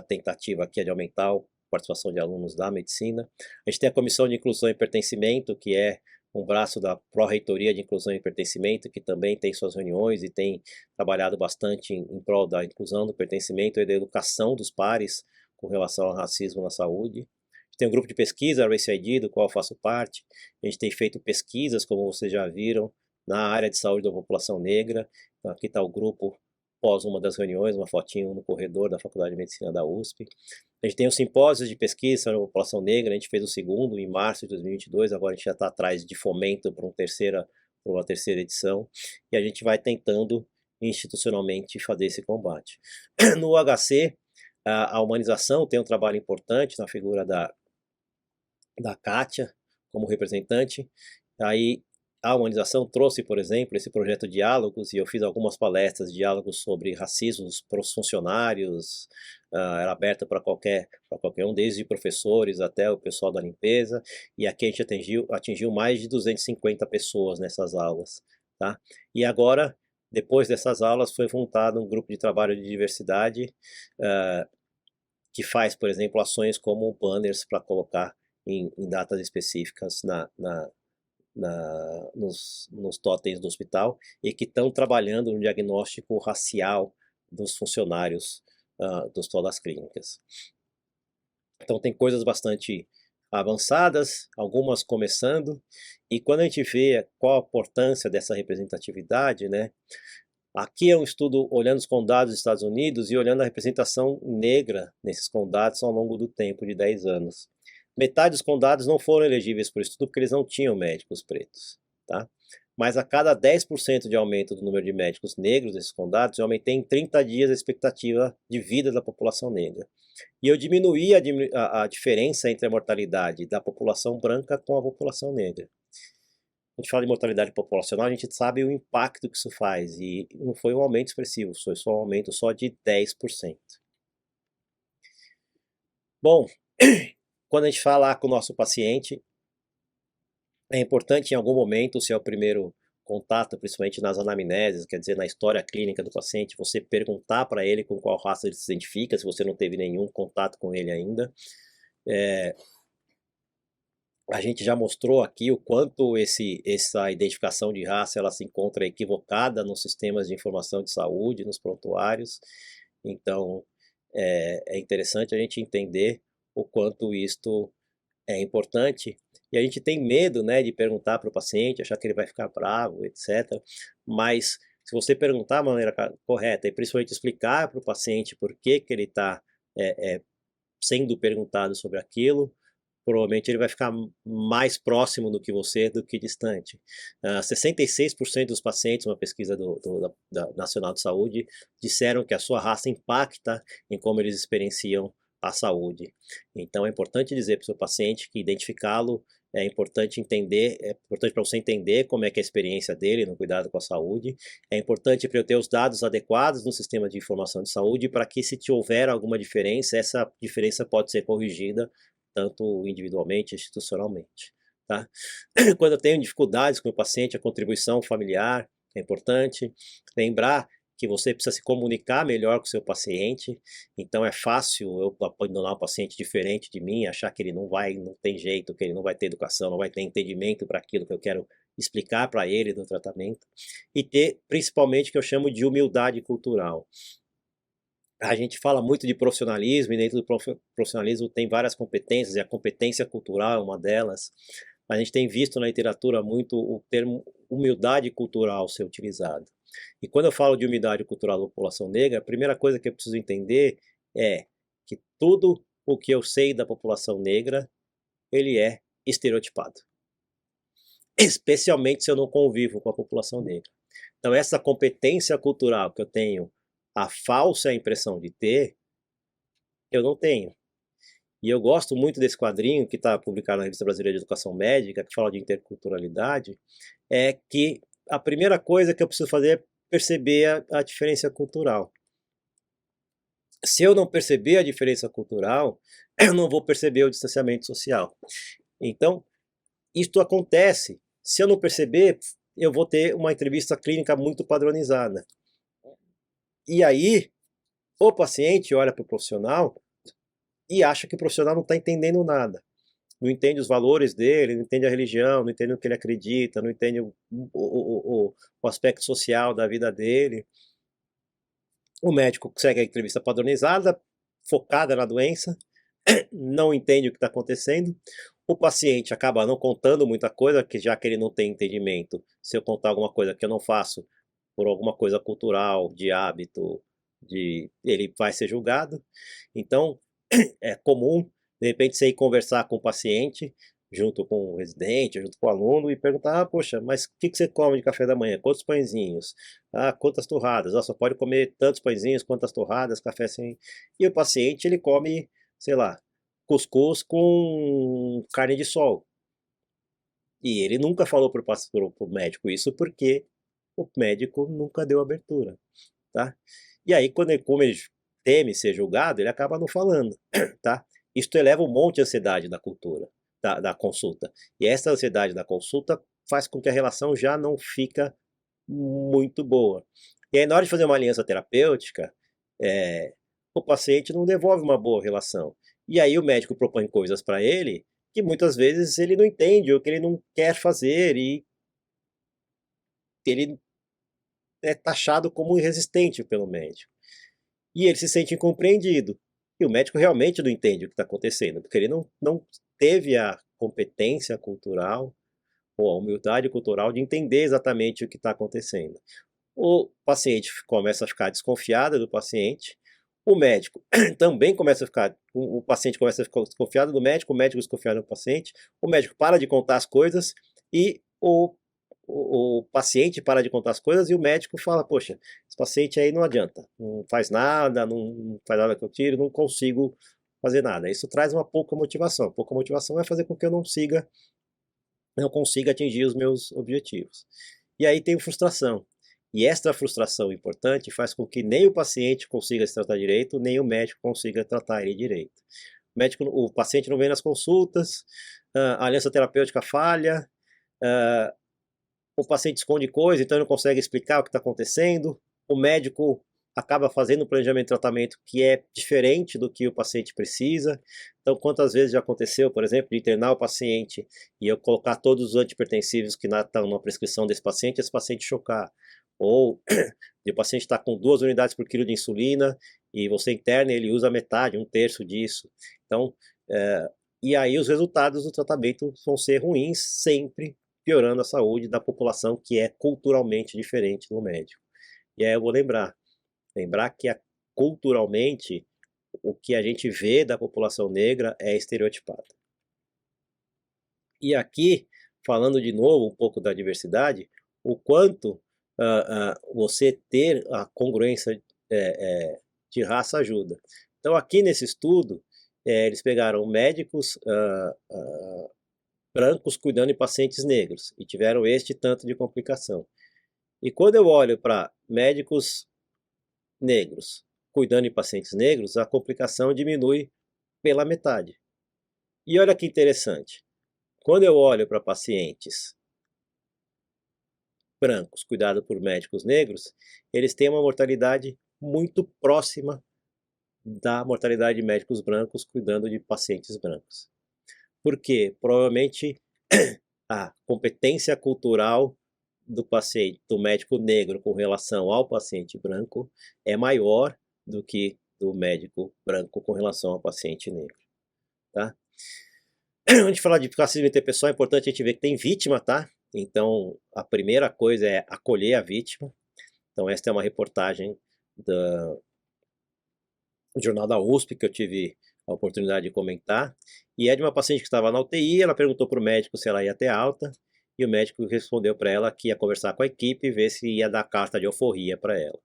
tentativa aqui é de aumentar a participação de alunos da medicina. A gente tem a Comissão de Inclusão e Pertencimento, que é um braço da Pró-Reitoria de Inclusão e Pertencimento, que também tem suas reuniões e tem trabalhado bastante em prol da inclusão, do pertencimento e da educação dos pares com relação ao racismo na saúde. A gente tem um grupo de pesquisa, a RACID, do qual eu faço parte. A gente tem feito pesquisas, como vocês já viram, na área de saúde da população negra. Então, aqui está o grupo após uma das reuniões, uma fotinho no corredor da Faculdade de Medicina da USP. A gente tem os simpósios de pesquisa sobre a população negra, a gente fez o segundo em março de 2022, agora a gente já está atrás de fomento para uma terceira edição, e a gente vai tentando institucionalmente fazer esse combate. No HC, a humanização tem um trabalho importante na figura da Kátia como representante. Aí a humanização trouxe, por exemplo, esse projeto Diálogos, e eu fiz algumas palestras, diálogos sobre racismo para os funcionários, era aberta para qualquer um, desde professores até o pessoal da limpeza, e aqui a gente atingiu mais de 250 pessoas nessas aulas, tá? E agora, depois dessas aulas, foi montado um grupo de trabalho de diversidade, que faz, por exemplo, ações como banners para colocar em datas específicas nos totens do hospital, e que estão trabalhando no diagnóstico racial dos funcionários do Hospital das Clínicas. Então tem coisas bastante avançadas, algumas começando, e quando a gente vê qual a importância dessa representatividade, né? Aqui é um estudo olhando os condados dos Estados Unidos e olhando a representação negra nesses condados ao longo do tempo de 10 anos. Metade dos condados não foram elegíveis por estudo porque eles não tinham médicos pretos, tá? Mas a cada 10% de aumento do número de médicos negros nesses condados, eu aumentei em 30 dias a expectativa de vida da população negra. E eu diminuí a diferença entre a mortalidade da população branca com a população negra. A gente fala de mortalidade populacional, a gente sabe o impacto que isso faz, e não foi um aumento expressivo, foi só um aumento só de 10%. Bom, quando a gente fala com o nosso paciente, é importante em algum momento, se é o primeiro contato, principalmente nas anamneses, quer dizer, na história clínica do paciente, você perguntar para ele com qual raça ele se identifica, se você não teve nenhum contato com ele ainda. A gente já mostrou aqui o quanto essa identificação de raça ela se encontra equivocada nos sistemas de informação de saúde, nos prontuários. Então, é interessante a gente entender o quanto isto é importante. E a gente tem medo, né, de perguntar para o paciente, achar que ele vai ficar bravo, etc. Mas se você perguntar de maneira correta e principalmente explicar para o paciente por que ele está sendo perguntado sobre aquilo, provavelmente ele vai ficar mais próximo do que você do que distante. 66% dos pacientes, uma pesquisa da Nacional de Saúde, disseram que a sua raça impacta em como eles experienciam a saúde. Então é importante dizer para o seu paciente que identificá-lo é importante para você entender como é que é a experiência dele no cuidado com a saúde. É importante para eu ter os dados adequados no sistema de informação de saúde para que, se houver alguma diferença, essa diferença pode ser corrigida tanto individualmente, institucionalmente, tá? Quando eu tenho dificuldades com o paciente, a contribuição familiar é importante. Lembrar que você precisa se comunicar melhor com o seu paciente, então é fácil eu abandonar um paciente diferente de mim, achar que ele não tem jeito, que ele não vai ter educação, não vai ter entendimento para aquilo que eu quero explicar para ele do tratamento, e ter principalmente o que eu chamo de humildade cultural. A gente fala muito de profissionalismo, e dentro do profissionalismo tem várias competências, e a competência cultural é uma delas, mas a gente tem visto na literatura muito o termo humildade cultural ser utilizado. E quando eu falo de humildade cultural da população negra, a primeira coisa que eu preciso entender é que tudo o que eu sei da população negra, ele é estereotipado. Especialmente se eu não convivo com a população negra. Então essa competência cultural que eu tenho a falsa impressão de ter, eu não tenho. E eu gosto muito desse quadrinho que está publicado na Revista Brasileira de Educação Médica, que fala de interculturalidade, é que a primeira coisa que eu preciso fazer é perceber a diferença cultural. Se eu não perceber a diferença cultural, eu não vou perceber o distanciamento social. Então, isto acontece. Se eu não perceber, eu vou ter uma entrevista clínica muito padronizada. E aí, o paciente olha para o profissional e acha que o profissional não está entendendo nada. Não entende os valores dele, não entende a religião, não entende o que ele acredita, não entende o aspecto social da vida dele. O médico segue a entrevista padronizada, focada na doença, não entende o que está acontecendo. O paciente acaba não contando muita coisa, que já que ele não tem entendimento, se eu contar alguma coisa que eu não faço, por alguma coisa cultural, de hábito, ele vai ser julgado. Então, é comum, de repente, você ir conversar com o paciente, junto com o residente, junto com o aluno, e perguntar, poxa, mas o que você come de café da manhã? Quantos pãezinhos? Quantas torradas? Só pode comer tantos pãezinhos, quantas torradas, café sem... E o paciente, ele come, sei lá, cuscuz com carne de sol. E ele nunca falou para o médico isso porque o médico nunca deu abertura, tá? E aí, como ele teme ser julgado, ele acaba não falando, tá? Isto eleva um monte de ansiedade da cultura, da consulta. E essa ansiedade da consulta faz com que a relação já não fica muito boa. E aí, na hora de fazer uma aliança terapêutica, o paciente não devolve uma boa relação. E aí o médico propõe coisas para ele que muitas vezes ele não entende ou que ele não quer fazer e ele é taxado como irresistente pelo médico. E ele se sente incompreendido. E o médico realmente não entende o que está acontecendo, porque ele não teve a competência cultural ou a humildade cultural de entender exatamente o que está acontecendo. O paciente começa a ficar desconfiado do paciente, o médico também começa a ficar, o paciente começa a ficar desconfiado do médico, o médico desconfiado do paciente, o médico para de contar as coisas e o paciente para de contar as coisas e o médico fala, poxa, esse paciente aí não adianta, não faz nada, não faz nada que eu tiro, não consigo fazer nada. Isso traz uma pouca motivação. Pouca motivação vai fazer com que eu não consiga atingir os meus objetivos. E aí tem frustração. E esta frustração importante faz com que nem o paciente consiga se tratar direito, nem o médico consiga tratar ele direito. O paciente não vem nas consultas, a aliança terapêutica falha, o paciente esconde coisa, então ele não consegue explicar o que está acontecendo, o médico acaba fazendo um planejamento de tratamento que é diferente do que o paciente precisa. Então, quantas vezes já aconteceu, por exemplo, de internar o paciente e eu colocar todos os antipertensivos que estão na prescrição desse paciente, esse paciente chocar. Ou de o paciente estar com 2 unidades por quilo de insulina e você interna e ele usa metade, 1/3 disso. Então, e aí os resultados do tratamento vão ser ruins, sempre piorando a saúde da população que é culturalmente diferente do médico. E aí eu vou lembrar que culturalmente o que a gente vê da população negra é estereotipado. E aqui, falando de novo um pouco da diversidade, o quanto você ter a congruência de raça ajuda. Então aqui nesse estudo, eles pegaram médicos brancos cuidando de pacientes negros e tiveram este tanto de complicação. E quando eu olho para médicos negros cuidando de pacientes negros, a complicação diminui pela metade. E olha que interessante, quando eu olho para pacientes brancos cuidados por médicos negros, eles têm uma mortalidade muito próxima da mortalidade de médicos brancos cuidando de pacientes brancos. Porque provavelmente a competência cultural do médico negro com relação ao paciente branco é maior do que do médico branco com relação ao paciente negro, tá? Antes de falar de racismo interpessoal, é importante a gente ver que tem vítima, tá? Então, a primeira coisa é acolher a vítima. Então, esta é uma reportagem do Jornal da USP que eu tive a oportunidade de comentar. E é de uma paciente que estava na UTI, ela perguntou para o médico se ela ia ter alta, e o médico respondeu para ela que ia conversar com a equipe e ver se ia dar carta de alforria para ela.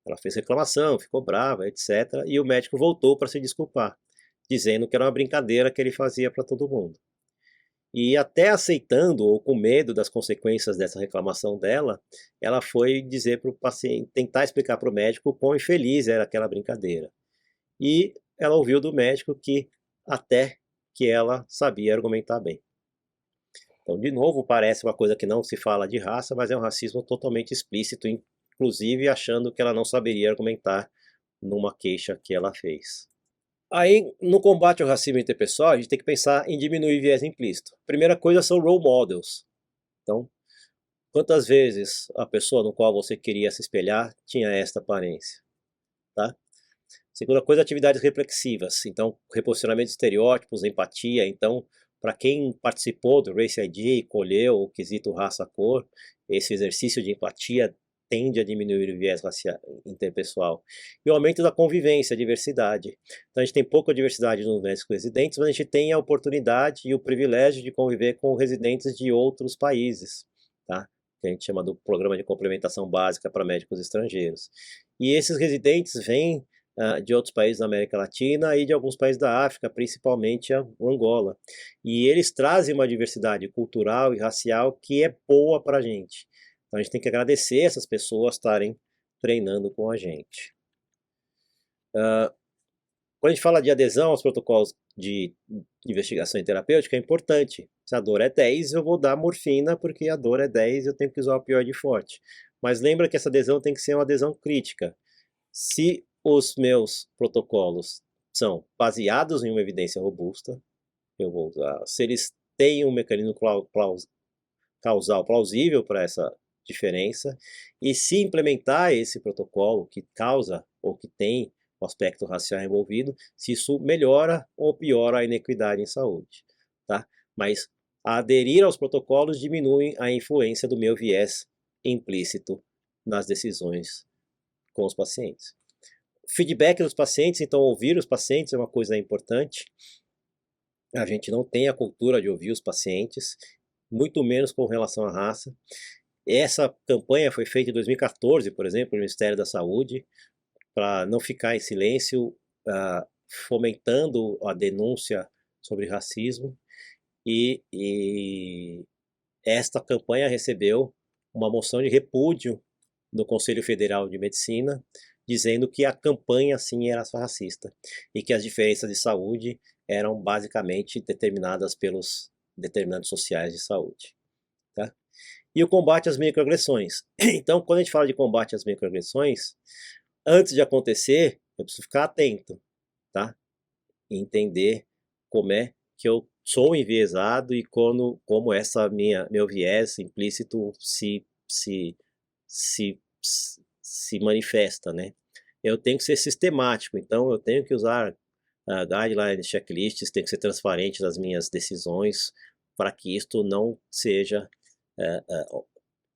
Ela fez reclamação, ficou brava, etc. E o médico voltou para se desculpar, dizendo que era uma brincadeira que ele fazia para todo mundo. E até aceitando ou com medo das consequências dessa reclamação dela, ela foi dizer para o paciente, tentar explicar para o médico quão infeliz era aquela brincadeira. E ela ouviu do médico que até que ela sabia argumentar bem. Então, de novo, parece uma coisa que não se fala de raça, mas é um racismo totalmente explícito, inclusive achando que ela não saberia argumentar numa queixa que ela fez. Aí, no combate ao racismo interpessoal, a gente tem que pensar em diminuir viés implícito. Primeira coisa são role models. Então, quantas vezes a pessoa no qual você queria se espelhar tinha esta aparência, tá? Segunda coisa, atividades reflexivas. Então, reposicionamento de estereótipos, empatia. Então, para quem participou do Race ID e colheu o quesito raça-cor, esse exercício de empatia tende a diminuir o viés racial, interpessoal. E o aumento da convivência, diversidade. Então a gente tem pouca diversidade nos médicos residentes, mas a gente tem a oportunidade e o privilégio de conviver com residentes de outros países, tá? Que a gente chama do Programa de Complementação Básica para Médicos Estrangeiros. E esses residentes vêm de outros países da América Latina e de alguns países da África, principalmente o Angola. E eles trazem uma diversidade cultural e racial que é boa para a gente. Então a gente tem que agradecer essas pessoas estarem treinando com a gente. Quando a gente fala de adesão aos protocolos de investigação e terapêutica, é importante. Se a dor é 10, eu vou dar morfina, porque a dor é 10 e eu tenho que usar o opioide forte. Mas lembra que essa adesão tem que ser uma adesão crítica. Se os meus protocolos são baseados em uma evidência robusta, eu vou usar. Se eles têm um mecanismo causal plausível para essa diferença, e se implementar esse protocolo que causa ou que tem o aspecto racial envolvido, se isso melhora ou piora a inequidade em saúde, tá? Mas aderir aos protocolos diminui a influência do meu viés implícito nas decisões com os pacientes. Feedback dos pacientes, então ouvir os pacientes é uma coisa importante. A gente não tem a cultura de ouvir os pacientes, muito menos com relação à raça. Essa campanha foi feita em 2014, por exemplo, no Ministério da Saúde, para não ficar em silêncio, fomentando a denúncia sobre racismo. E esta campanha recebeu uma moção de repúdio do Conselho Federal de Medicina, dizendo que a campanha sim era racista e que as diferenças de saúde eram basicamente determinadas pelos determinantes sociais de saúde, tá? E o combate às microagressões. Então, quando a gente fala de combate às microagressões, antes de acontecer, eu preciso ficar atento, tá? E entender como é que eu sou enviesado e como essa meu viés implícito se manifesta, né? Eu tenho que ser sistemático, então eu tenho que usar guidelines, checklists, tenho que ser transparente nas minhas decisões para que isto não seja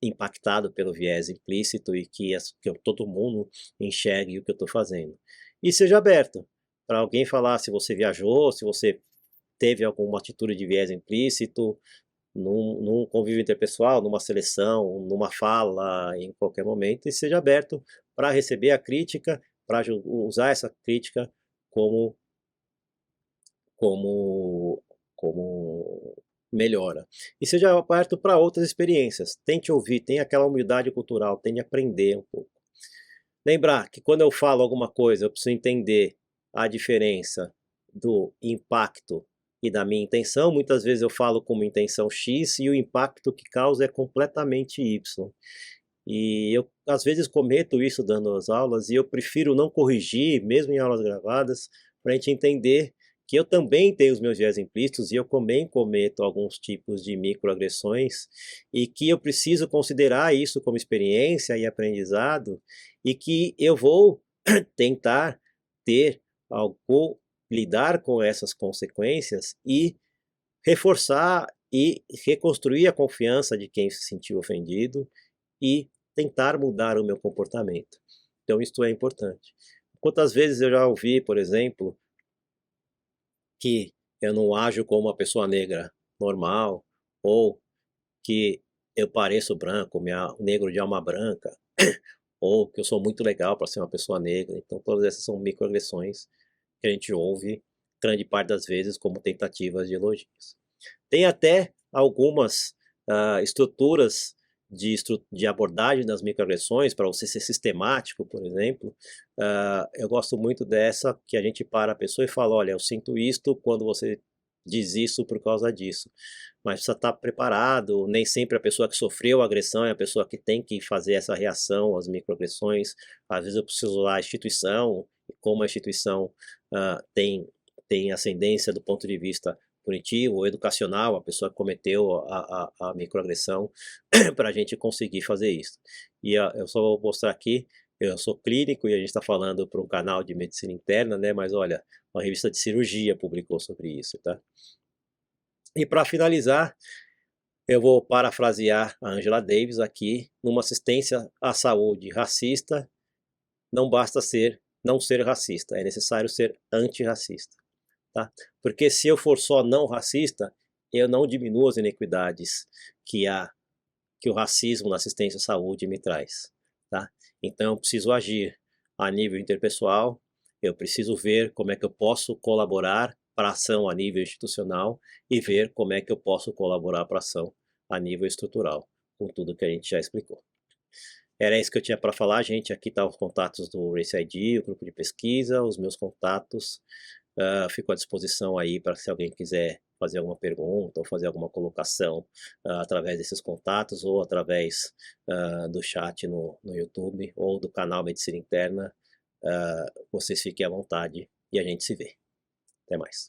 impactado pelo viés implícito e que todo mundo enxergue o que eu estou fazendo. E seja aberto para alguém falar se você viajou, se você teve alguma atitude de viés implícito, num convívio interpessoal, numa seleção, numa fala, em qualquer momento, e seja aberto para receber a crítica, para usar essa crítica como melhora. E seja aberto para outras experiências. Tente ouvir, tenha aquela humildade cultural, tente aprender um pouco. Lembrar que quando eu falo alguma coisa, eu preciso entender a diferença do impacto e da minha intenção. Muitas vezes eu falo como intenção X e o impacto que causa é completamente Y. E eu às vezes cometo isso dando as aulas e eu prefiro não corrigir, mesmo em aulas gravadas, para a gente entender que eu também tenho os meus viés implícitos e eu também cometo alguns tipos de microagressões e que eu preciso considerar isso como experiência e aprendizado e que eu vou tentar lidar com essas consequências e reforçar e reconstruir a confiança de quem se sentiu ofendido e tentar mudar o meu comportamento. Então isso é importante. Quantas vezes eu já ouvi, por exemplo, que eu não ajo como uma pessoa negra normal, ou que eu pareço branco, negro de alma branca, ou que eu sou muito legal para ser uma pessoa negra. Então todas essas são microagressões que a gente ouve grande parte das vezes como tentativas de elogios. Tem até algumas estruturas de abordagem das microagressões, para você ser sistemático, por exemplo. Eu gosto muito dessa, que a gente para a pessoa e fala, olha, eu sinto isto quando você diz isso por causa disso. Mas precisa estar preparado, nem sempre a pessoa que sofreu a agressão é a pessoa que tem que fazer essa reação às microagressões. Às vezes eu preciso usar a instituição, como a instituição tem ascendência do ponto de vista punitivo ou educacional, a pessoa que cometeu a microagressão, para a gente conseguir fazer isso. E eu só vou mostrar aqui, eu sou clínico e a gente está falando para um canal de medicina interna, né? Mas olha, uma revista de cirurgia publicou sobre isso, tá? E para finalizar, eu vou parafrasear a Angela Davis aqui, numa assistência à saúde racista, não basta não ser racista, é necessário ser antirracista. Tá? Porque se eu for só não racista, eu não diminuo as inequidades que o racismo na assistência à saúde me traz. Tá? Então eu preciso agir a nível interpessoal, Eu preciso ver como é que eu posso colaborar para a ação a nível institucional e ver como é que eu posso colaborar para a ação a nível estrutural, com tudo que a gente já explicou. Era isso que eu tinha para falar, gente. Aqui tá os contatos do Race ID, o grupo de pesquisa, os meus contatos. Fico à disposição aí para se alguém quiser fazer alguma pergunta ou fazer alguma colocação através desses contatos ou através do chat no YouTube ou do canal Medicina Interna. Vocês fiquem à vontade e a gente se vê. Até mais.